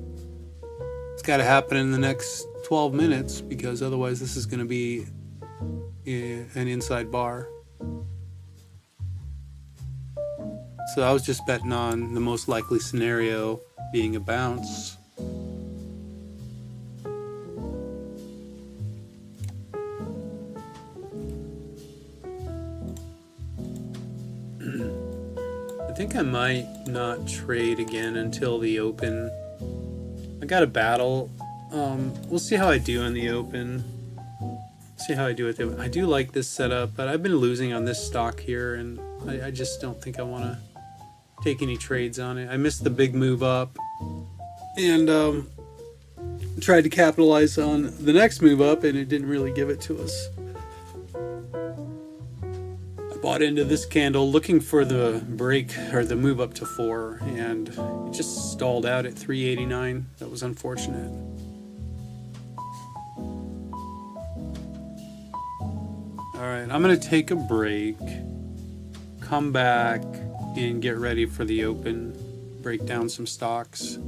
it's got to happen in the next 12 minutes because otherwise this is going to be an inside bar. So I was just betting on the most likely scenario being a bounce. I think I might not trade again until the open. I got a battle. We'll see how I do in the open. See how I do with it. I do like this setup, but I've been losing on this stock here, and I just don't think I want to take any trades on it. I missed the big move up, and tried to capitalize on the next move up, and it didn't really give it to us. I bought into this candle looking for the break or the move up to 4, and it just stalled out at 389. That was unfortunate. Alright, I'm going to take a break, come back, and get ready for the open, break down some stocks.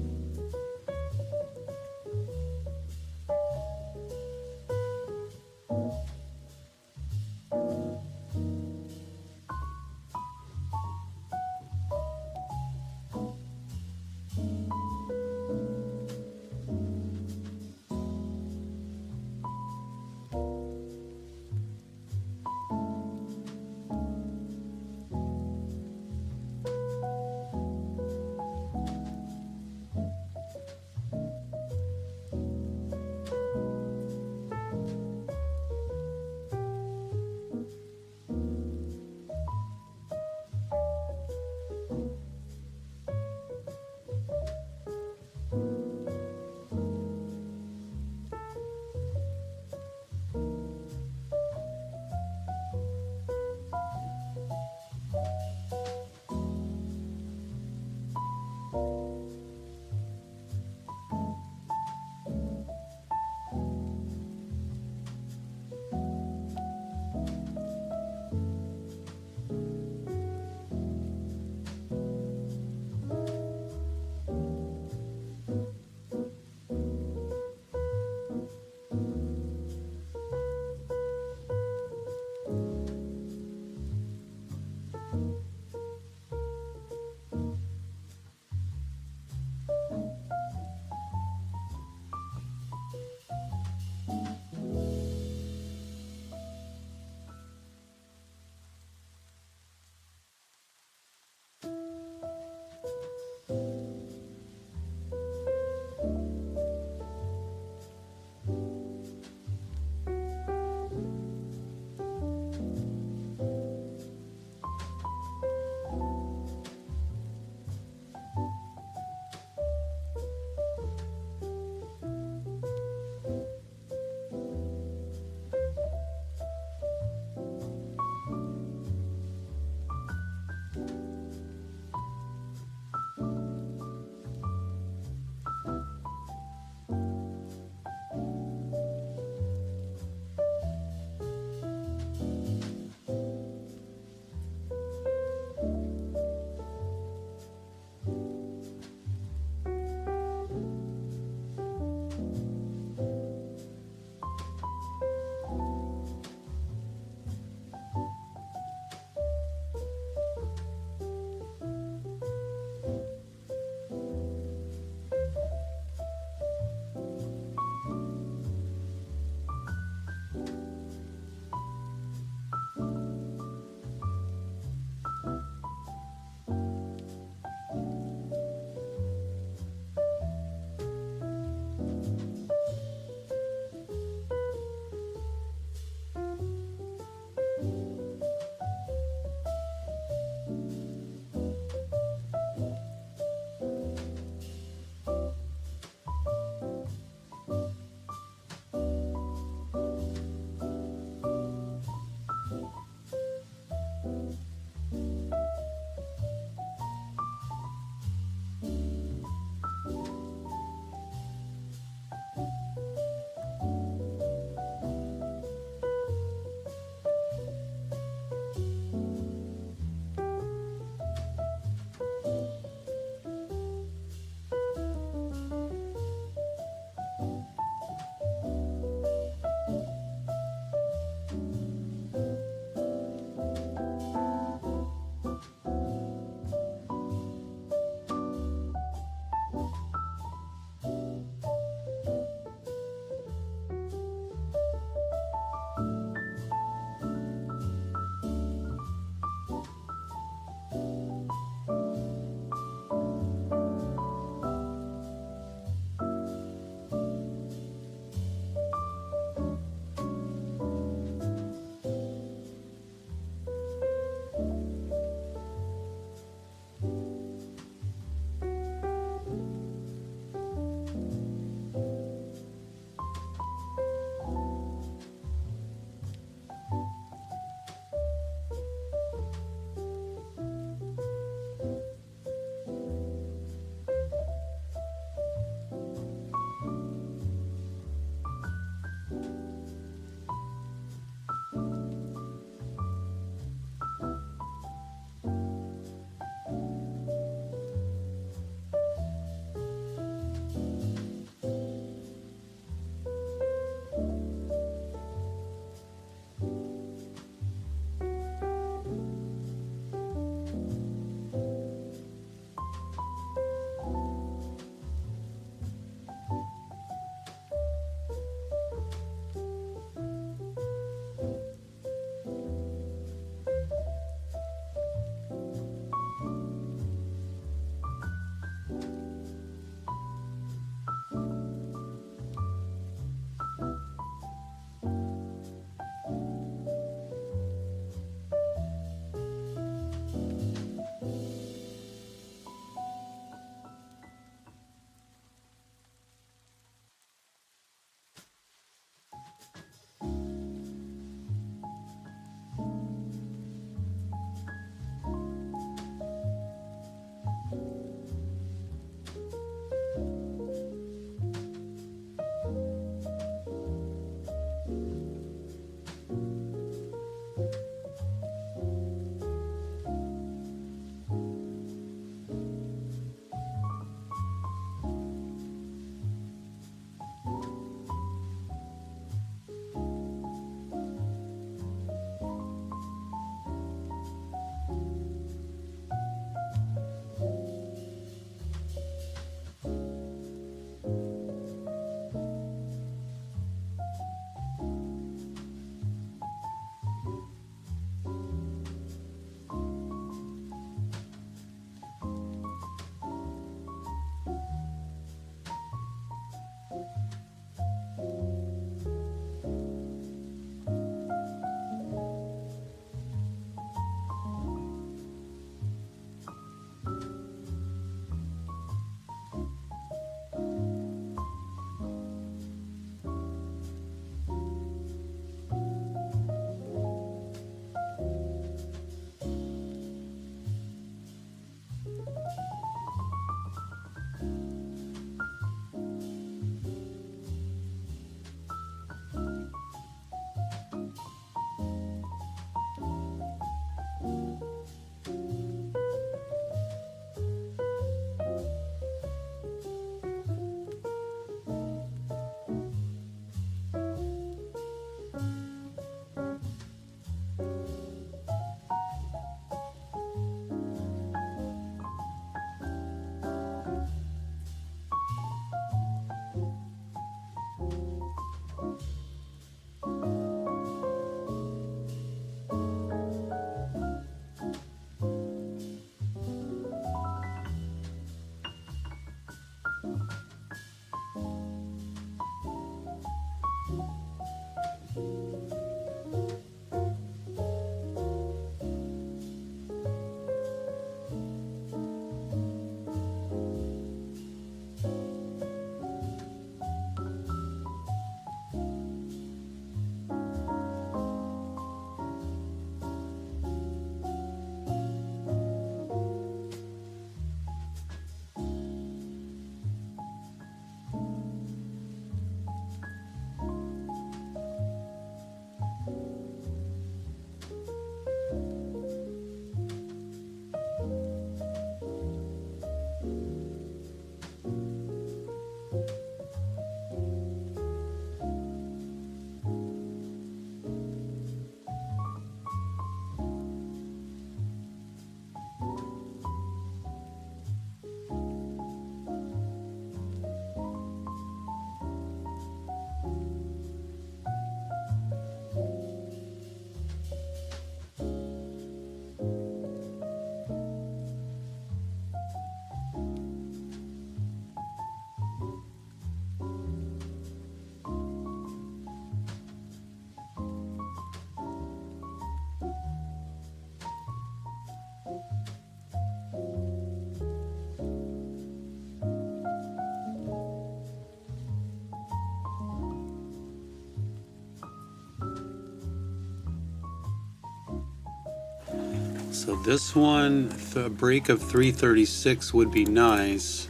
So this one, a break of 336 would be nice.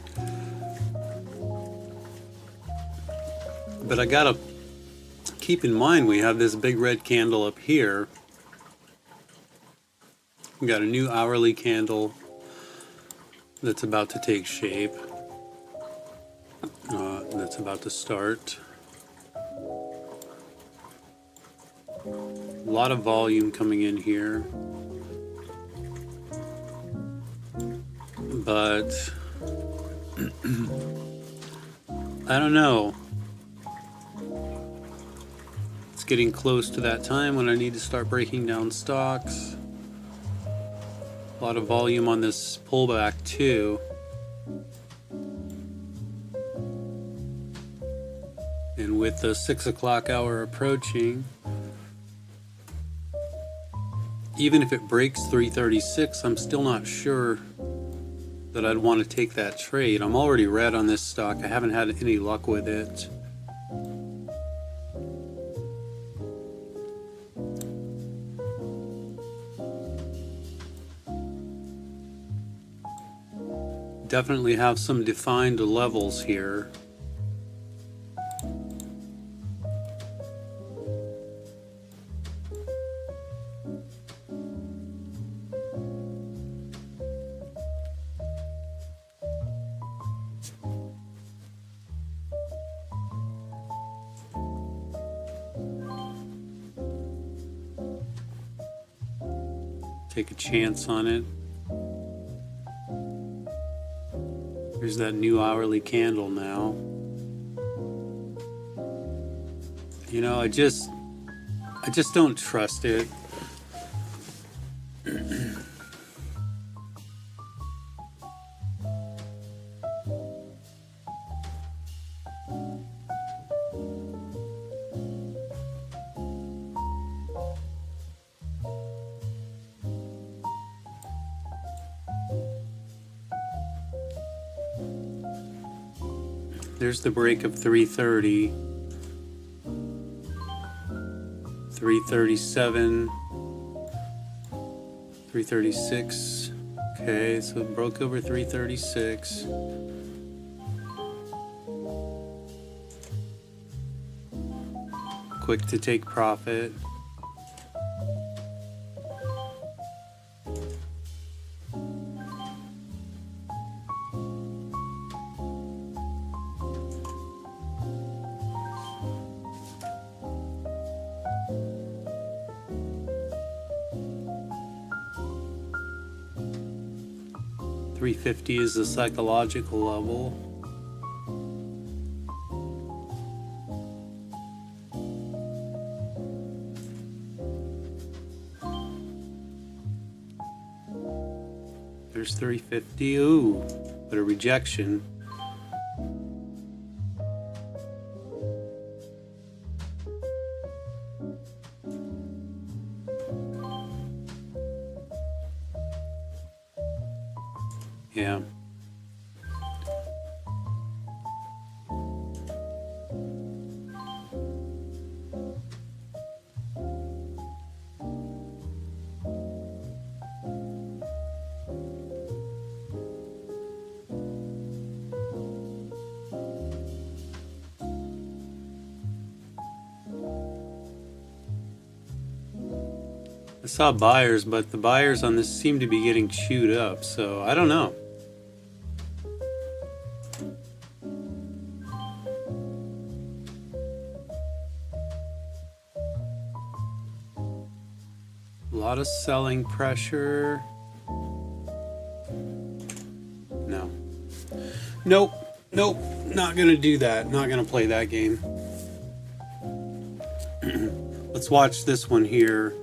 But I gotta keep in mind we have this big red candle up here. We got a new hourly candle that's about to take shape. That's about to start. A lot of volume coming in here. But I don't know. It's getting close to that time when I need to start breaking down stocks. A lot of volume on this pullback too. And with the 6 o'clock hour approaching, even if it breaks 336, I'm still not sure that I'd want to take that trade. I'm already red on this stock. I haven't had any luck with it. Definitely have some defined levels here. Take a chance on it. Here's that new hourly candle now. You know, I just don't trust it. There's the break of 330, 337, 336. Okay, so it broke over 336. Quick to take profit. $350 is the psychological level. There's $350. Ooh, but a rejection. Yeah. I saw buyers, but the buyers on this seem to be getting chewed up, so I don't know. A lot of selling pressure. No. Nope. Nope. Not gonna do that. Not gonna play that game. Let's watch this one here.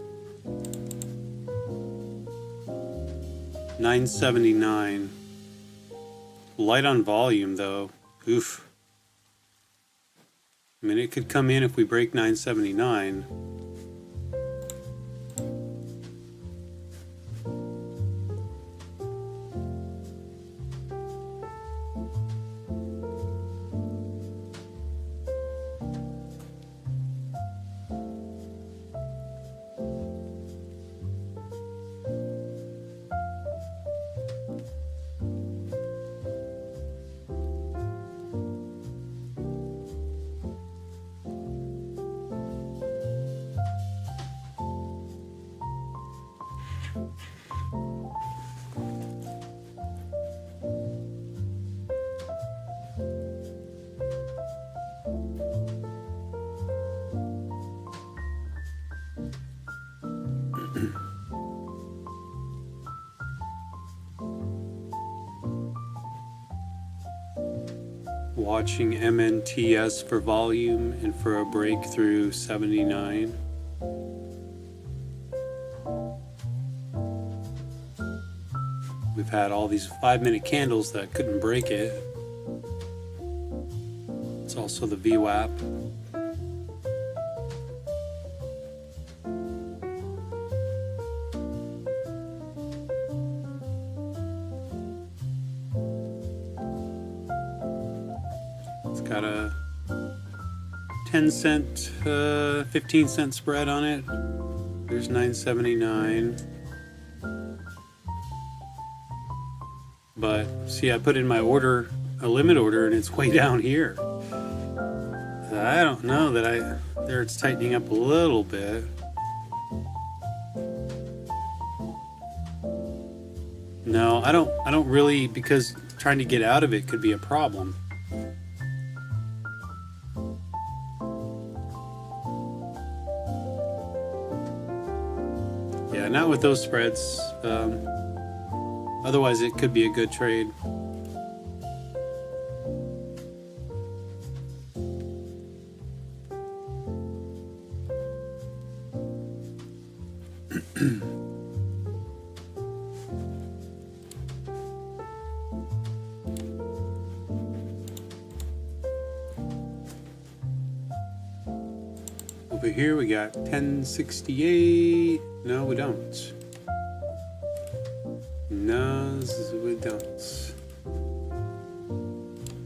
979. Light on volume though. Oof. I mean, it could come in if we break 979. watching MNTS for volume and for a breakthrough 79. We've had all these 5-minute candles that couldn't break it. It's also the VWAP. It's got a 10-cent, 15-cent spread on it. There's $9.79. But see, I put in my order, a limit order, and it's way down here. I don't know that there it's tightening up a little bit. No, I don't really, because trying to get out of it could be a problem. Yeah, not with those spreads. Otherwise, it could be a good trade. Over here we got 1068. No, we don't. No, we don't.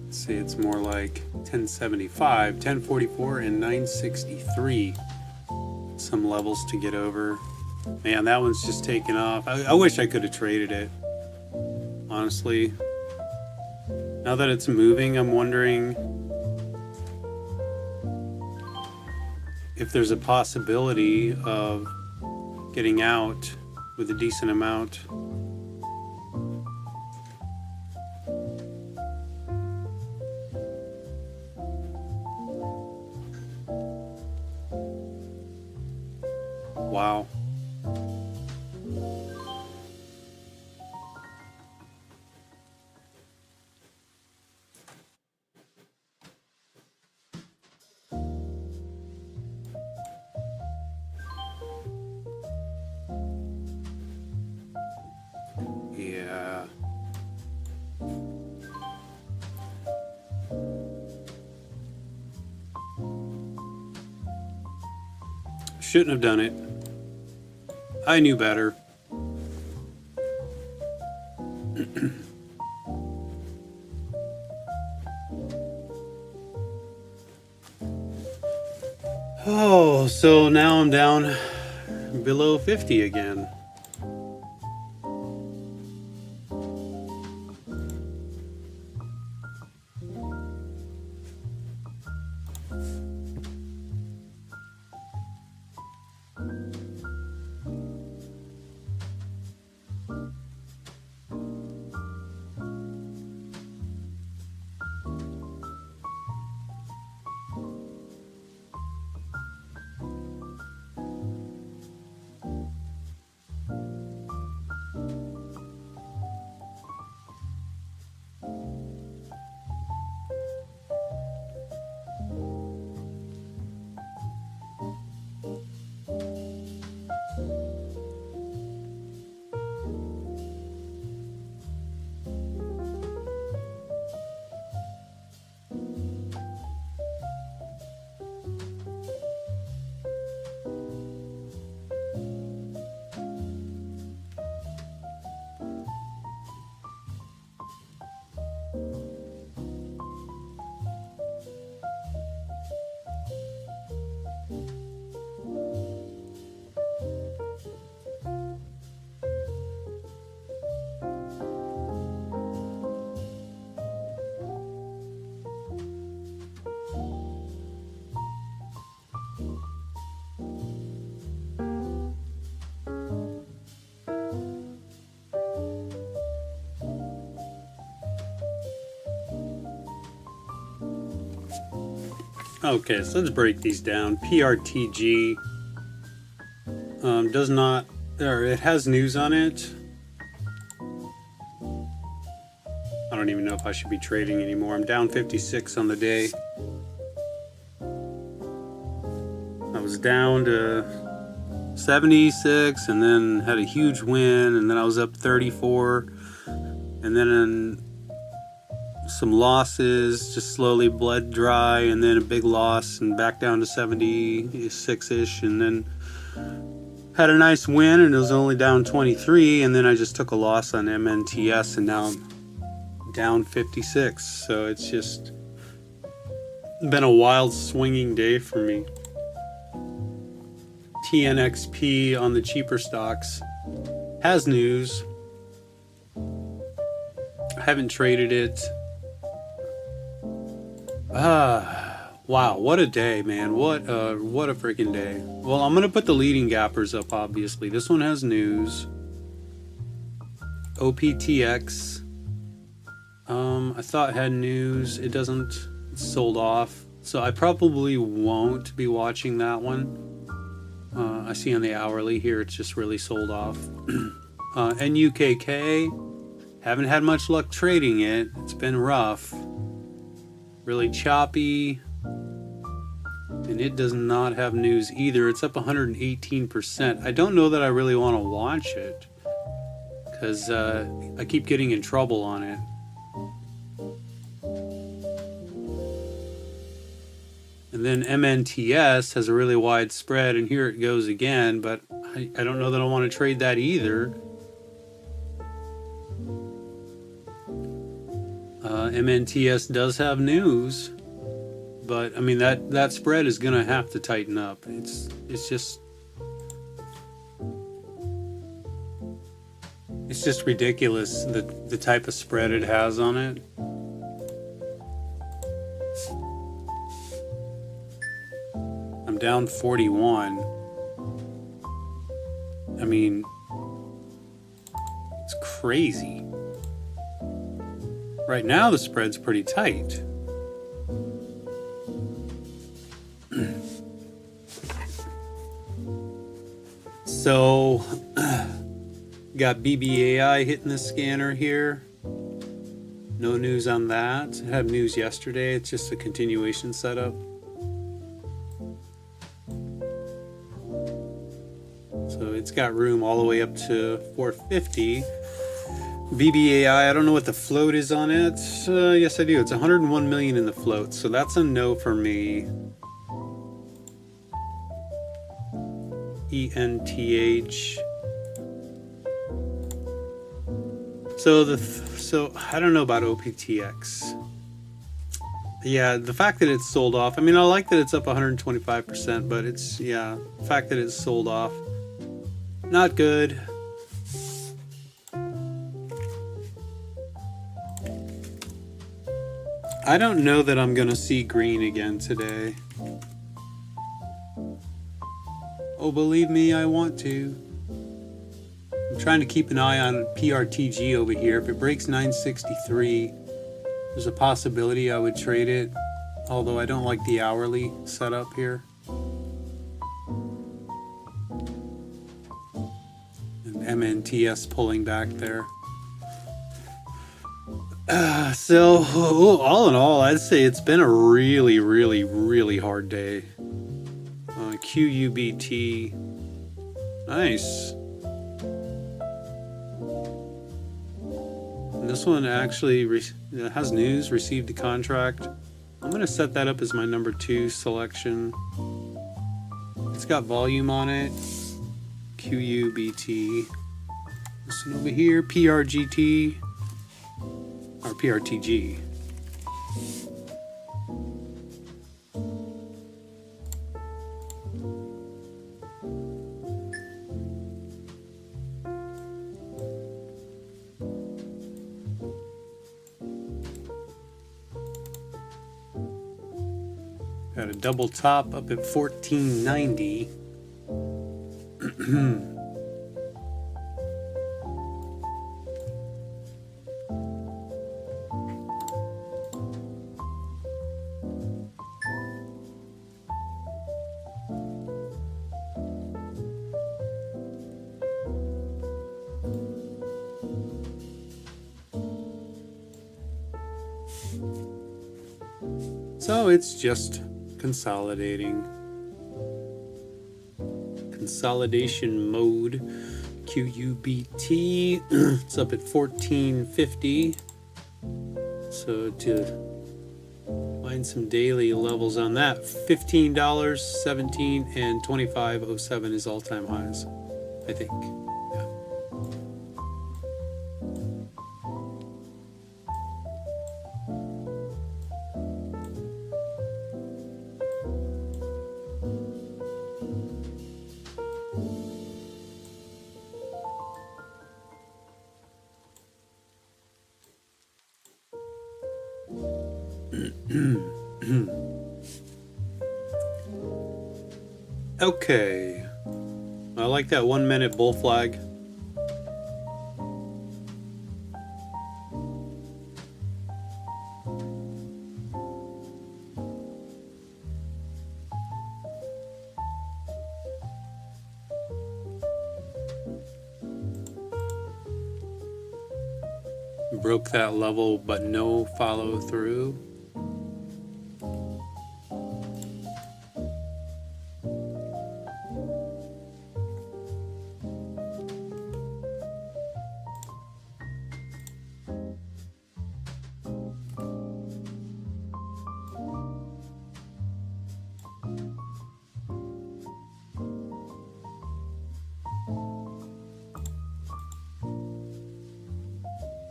Let's see, it's more like 1075, 1044, and 963. Some levels to get over. Man, that one's just taken off. I wish I could have traded it. Honestly. Now that it's moving, I'm wondering if there's a possibility of getting out with a decent amount. Wow. Yeah. Shouldn't have done it. I knew better. Oh, so now I'm down below 50 again. Okay, so let's break these down. PRTG does not, or it has news on it. I don't even know if if I should be trading anymore. I'm down 56 on the day. I was down to 76 and then had a huge win, and then I was up 34, and then some losses, just slowly bled dry, and then a big loss and back down to 76-ish, and then had a nice win and it was only down 23, and then I just took a loss on MNTS and now I'm down 56. So it's just been a wild swinging day for me. TNXP on the cheaper stocks has news. I haven't traded it. Wow, what a day, man. What a freaking day. Well, I'm gonna put the leading gappers up, obviously. This one has news. OPTX. I thought it had news. It doesn't. It's sold off. So I probably won't be watching that one. I see on the hourly here it's just really sold off. NUKK, haven't had much luck trading it. It's been rough, really choppy, and it does not have news either. It's up 118%. I don't know that I really want to watch it because I keep getting in trouble on it. And then MNTS has a really wide spread, and here it goes again, but I don't know that I want to trade that either. MNTS does have news, but I mean that spread is gonna have to tighten up. It's just ridiculous the type of spread it has on it. I'm down 41. I mean, it's crazy. Right now the spread's pretty tight. So, got BBAI hitting the scanner here. No news on that. I had news yesterday. It's just a continuation setup. So it's got room all the way up to 450. BBAI, I don't know what the float is on it. Yes, I do. It's 101 million in the float. So that's a no for me. ENTH. So I don't know about OPTX. Yeah, the fact that it's sold off. I mean, I like that it's up 125%, but it's, yeah, the fact that it's sold off, not good. I don't know that I'm gonna see green again today. Oh, believe me, I want to. I'm trying to keep an eye on PRTG over here. If it breaks 963, there's a possibility I would trade it, although I don't like the hourly setup here. And MNTS pulling back there. So, all in all, I'd say it's been a really, really, really hard day. QUBT. Nice. And this one actually has news, received a contract. I'm going to set that up as my number 2 selection. It's got volume on it. QUBT. This one over here, PRGT. Or PRTG. Got a double top up at 1490. So it's just consolidating. Consolidation mode. QUBT. It's up at 1450. So to find some daily levels on that, $15, $17, and $25.07 is all-time highs, I think. Yeah. Okay, I like that 1 minute bull flag. Broke that level, but no follow through.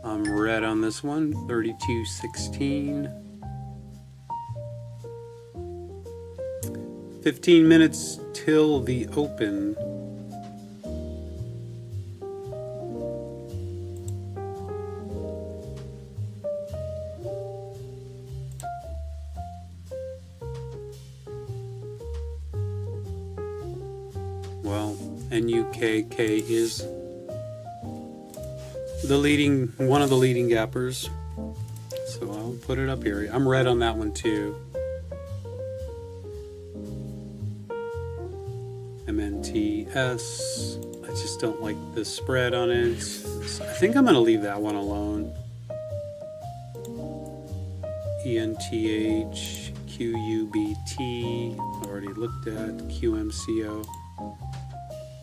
I'm red on this one, 32.16. 15 minutes till the open. Well, NUKK is one of the leading gappers, so I'll put it up here. I'm red on that one too. MNTS, I just don't like the spread on it, so I think I'm going to leave that one alone. ENTH, QUBT, already looked at. QMCO.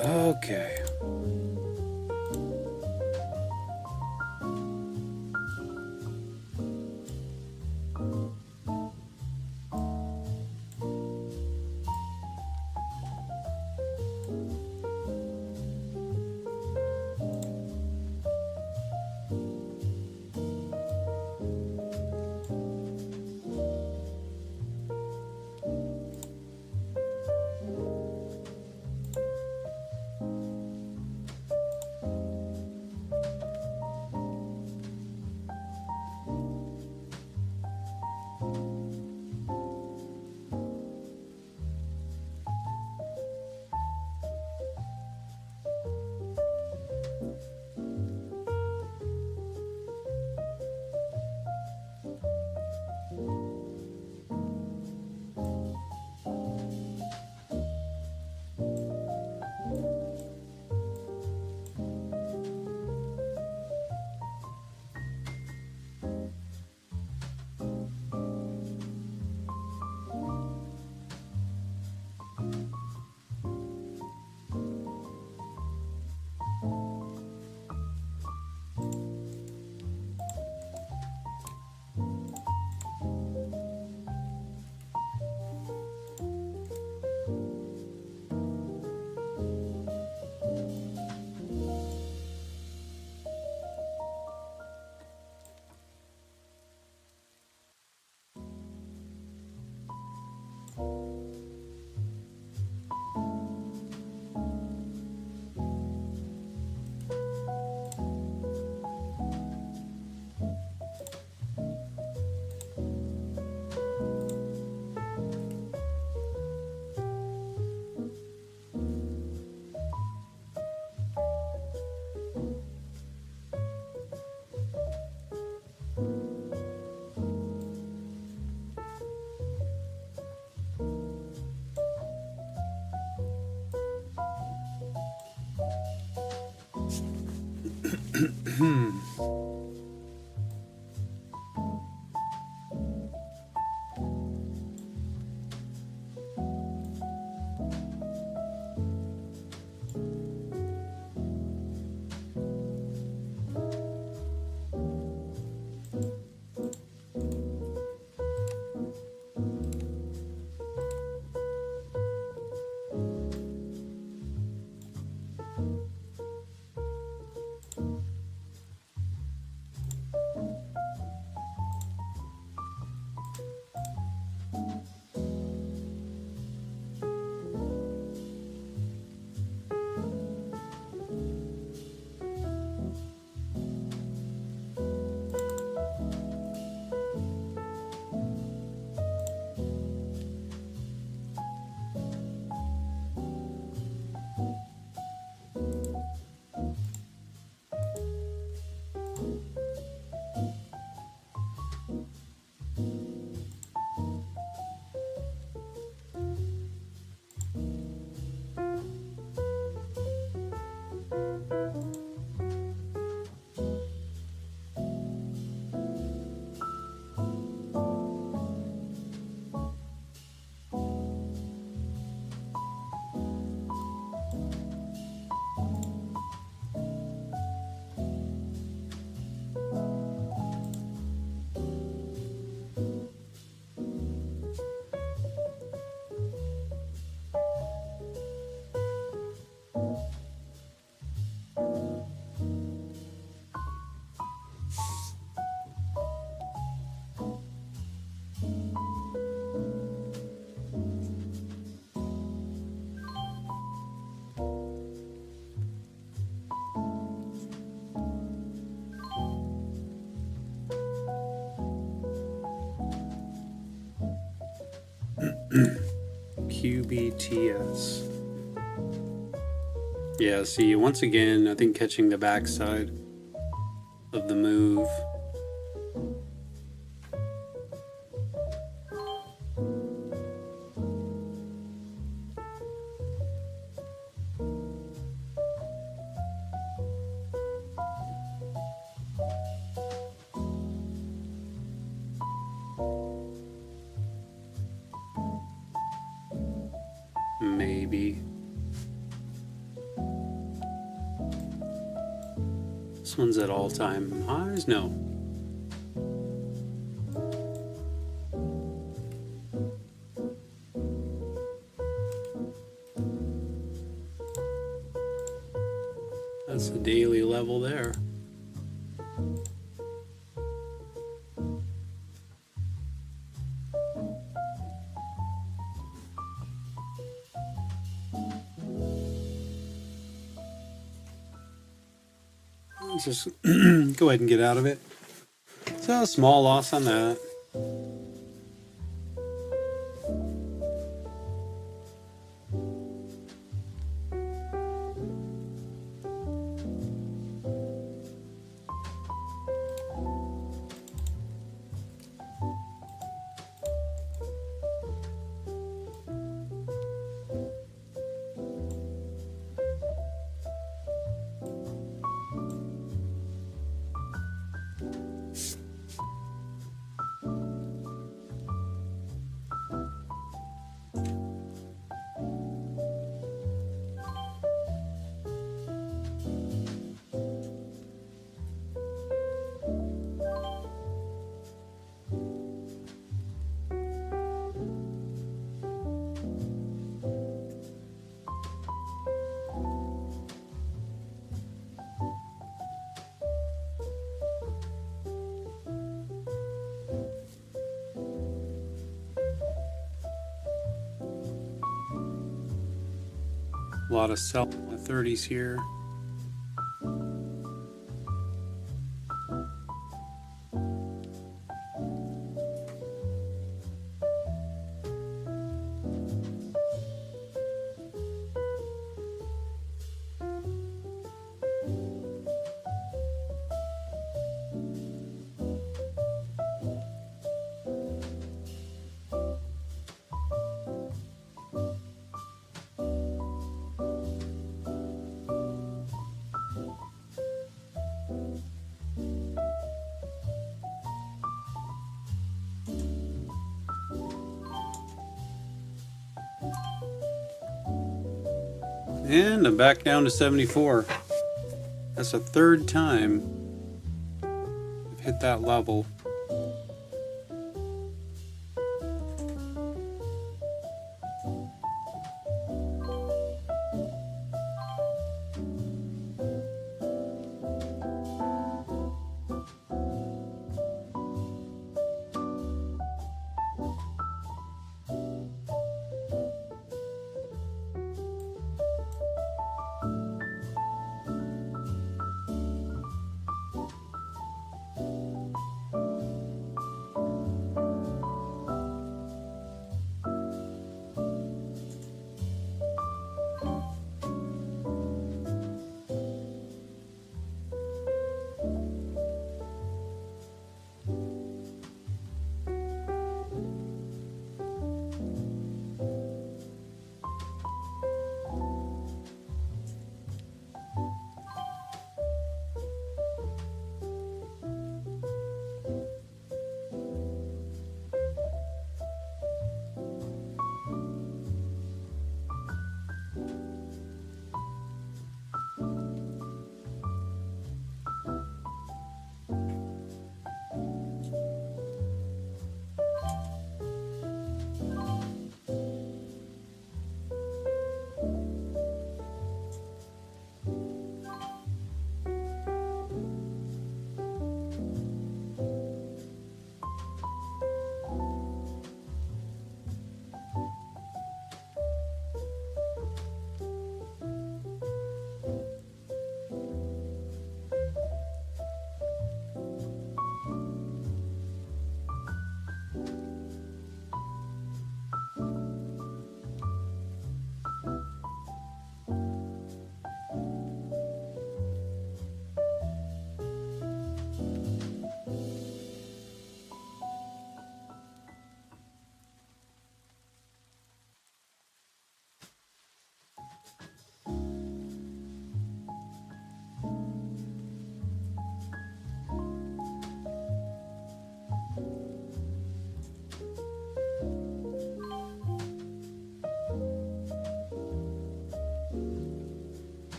Okay. QBTS. Yeah, see, once again, I think catching the backside of the move. Maybe. This one's at all-time highs? No. That's the daily level there. Let's just go ahead and get out of it. So, a small loss on that. A lot of sell in the 30s here. And I'm back down to 74. That's the third time I've hit that level.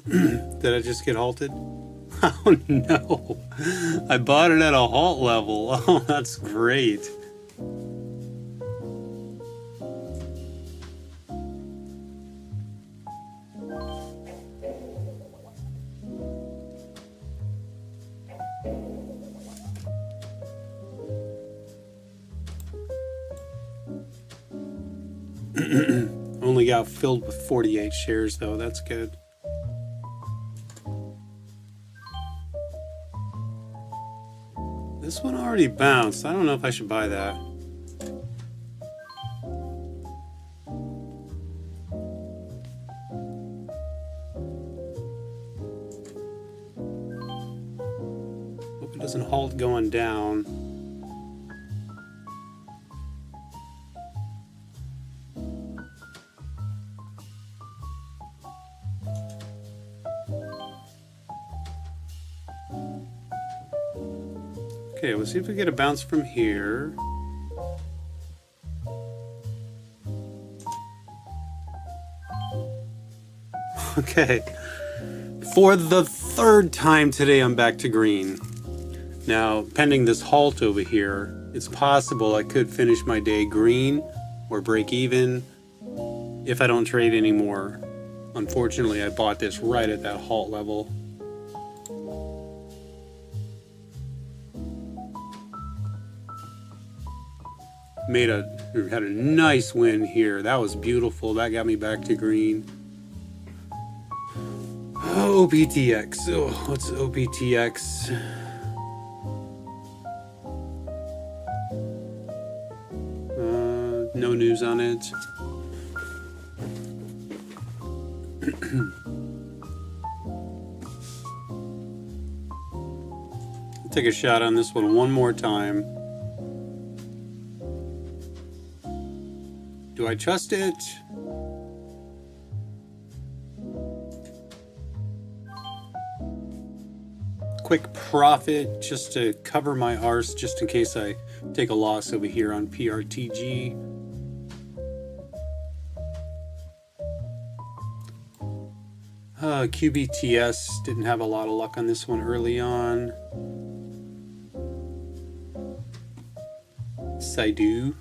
Did I just get halted? Oh no, I bought it at a halt level. Oh, that's great. Only got filled with 48 shares though, that's good. This one already bounced. I don't know if I should buy that. Hope it doesn't halt going down. Okay, we'll see if we get a bounce from here. Okay, for the third time today, I'm back to green. Now, pending this halt over here, it's possible I could finish my day green or break even if I don't trade anymore. Unfortunately, I bought this right at that halt level. Had a nice win here. That was beautiful. That got me back to green. Oh, OPTX. Oh, what's OPTX? No news on it. I'll take a shot on this one more time. Do I trust it? Quick profit just to cover my arse, just in case I take a loss over here on PRTG. QBTS didn't have a lot of luck on this one early on. Saidu.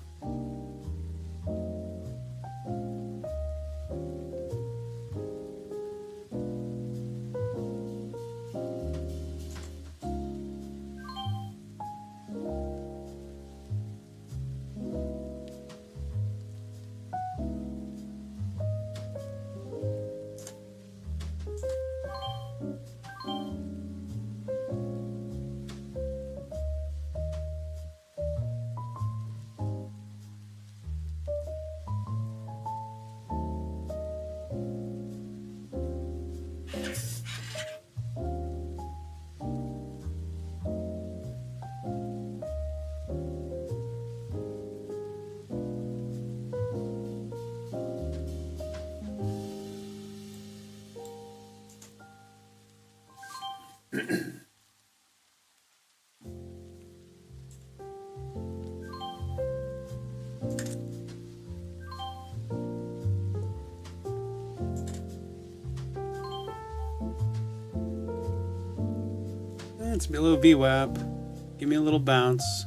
It's a little VWAP. Give me a little bounce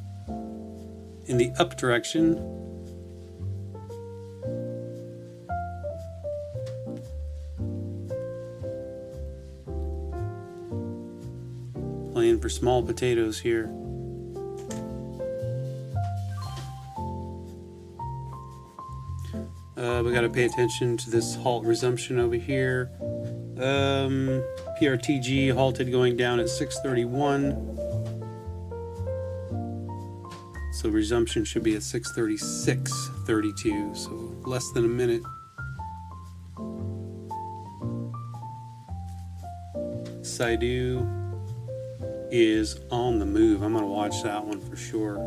in the up direction. Playing for small potatoes here. We got to pay attention to this halt resumption over here. PRTG halted going down at 6:31. So resumption should be at 6:36:32, so less than a minute. Saidu is on the move. I'm going to watch that one for sure.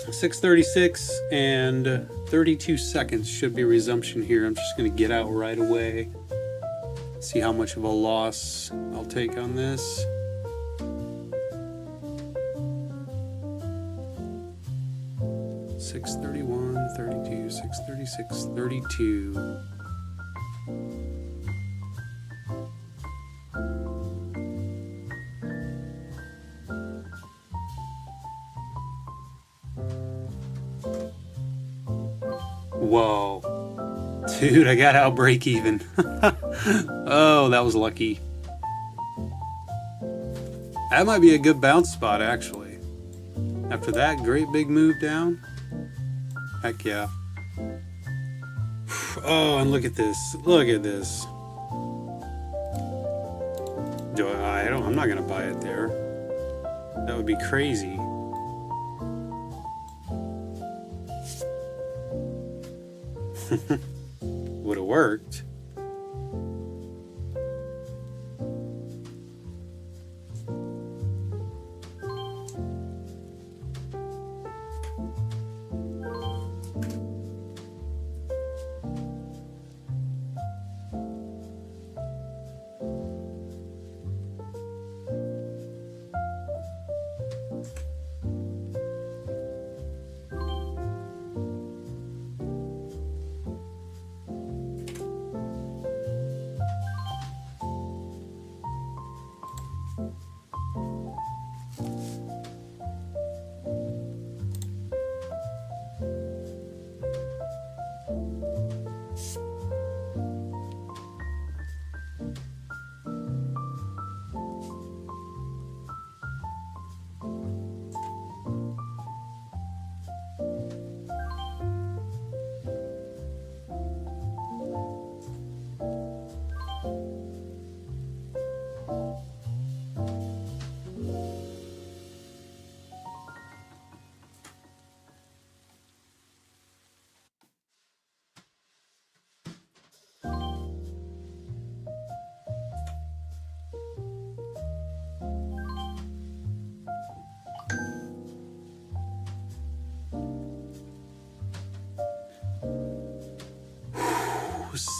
$6:36 and 32 seconds should be resumption here. I'm just going to get out right away. See how much of a loss I'll take on this. 631, 32, 636, 32. Whoa. Dude, I got out break even. Oh, that was lucky. That might be a good bounce spot, actually. After that great big move down. Heck yeah. Oh, and look at this. Look at this. I'm not gonna buy it there. That would be crazy. Would have worked.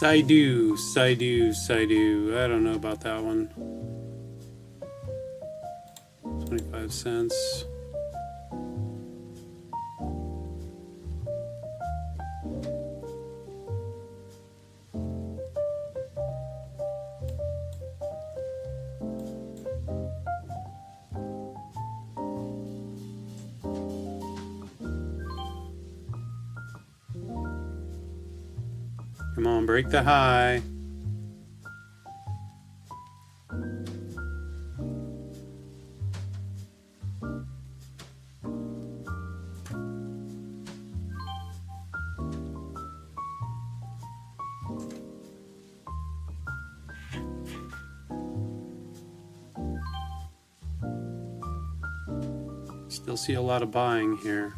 Saidu. I don't know about that one. 25 cents. Come on, break the high. Still see a lot of buying here.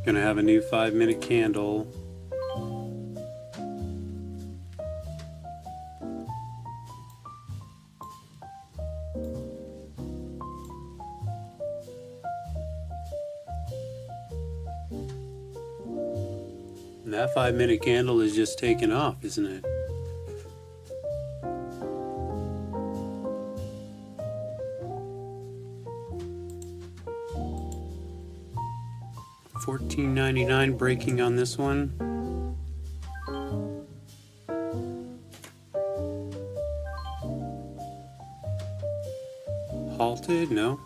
Gonna have a new 5-minute candle. And that 5-minute candle is just taking off, isn't it? $14.99 breaking on this one. Halted? No.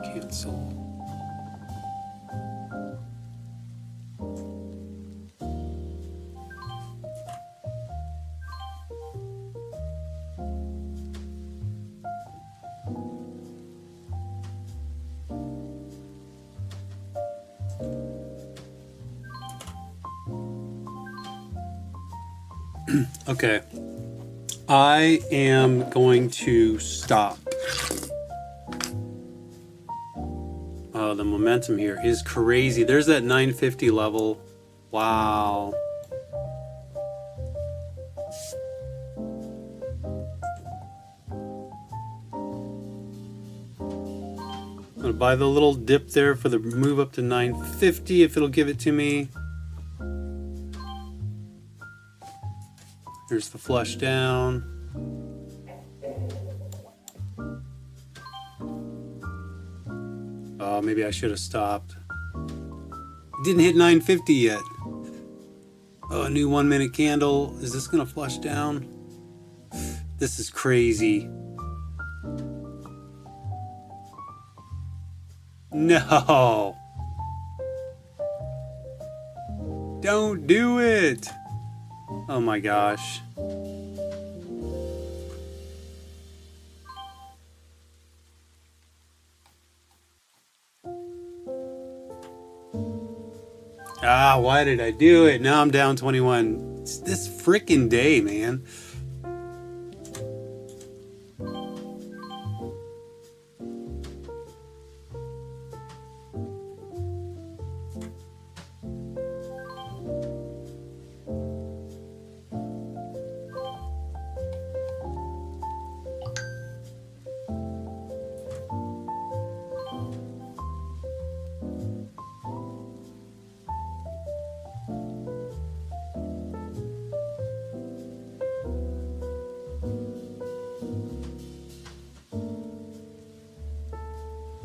Cancel. Okay. I am going to stop. Oh, the momentum here is crazy. There's that 950 level. Wow. I'm gonna buy the little dip there for the move up to 950 if it'll give it to me. Here's the flush down. Oh, maybe I should have stopped. It didn't hit 950 yet. Oh, a new 1 minute candle. Is this gonna flush down? This is crazy. No. Don't do it. Oh my gosh. Ah, why did I do it? Now I'm down 21. It's this freaking day, man.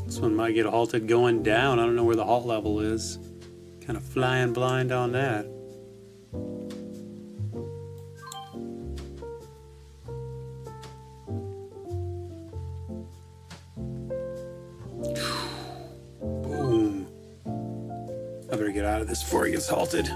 This one might get halted going down. I don't know where the halt level is. Kind of flying blind on that. Boom. I better get out of this before it gets halted.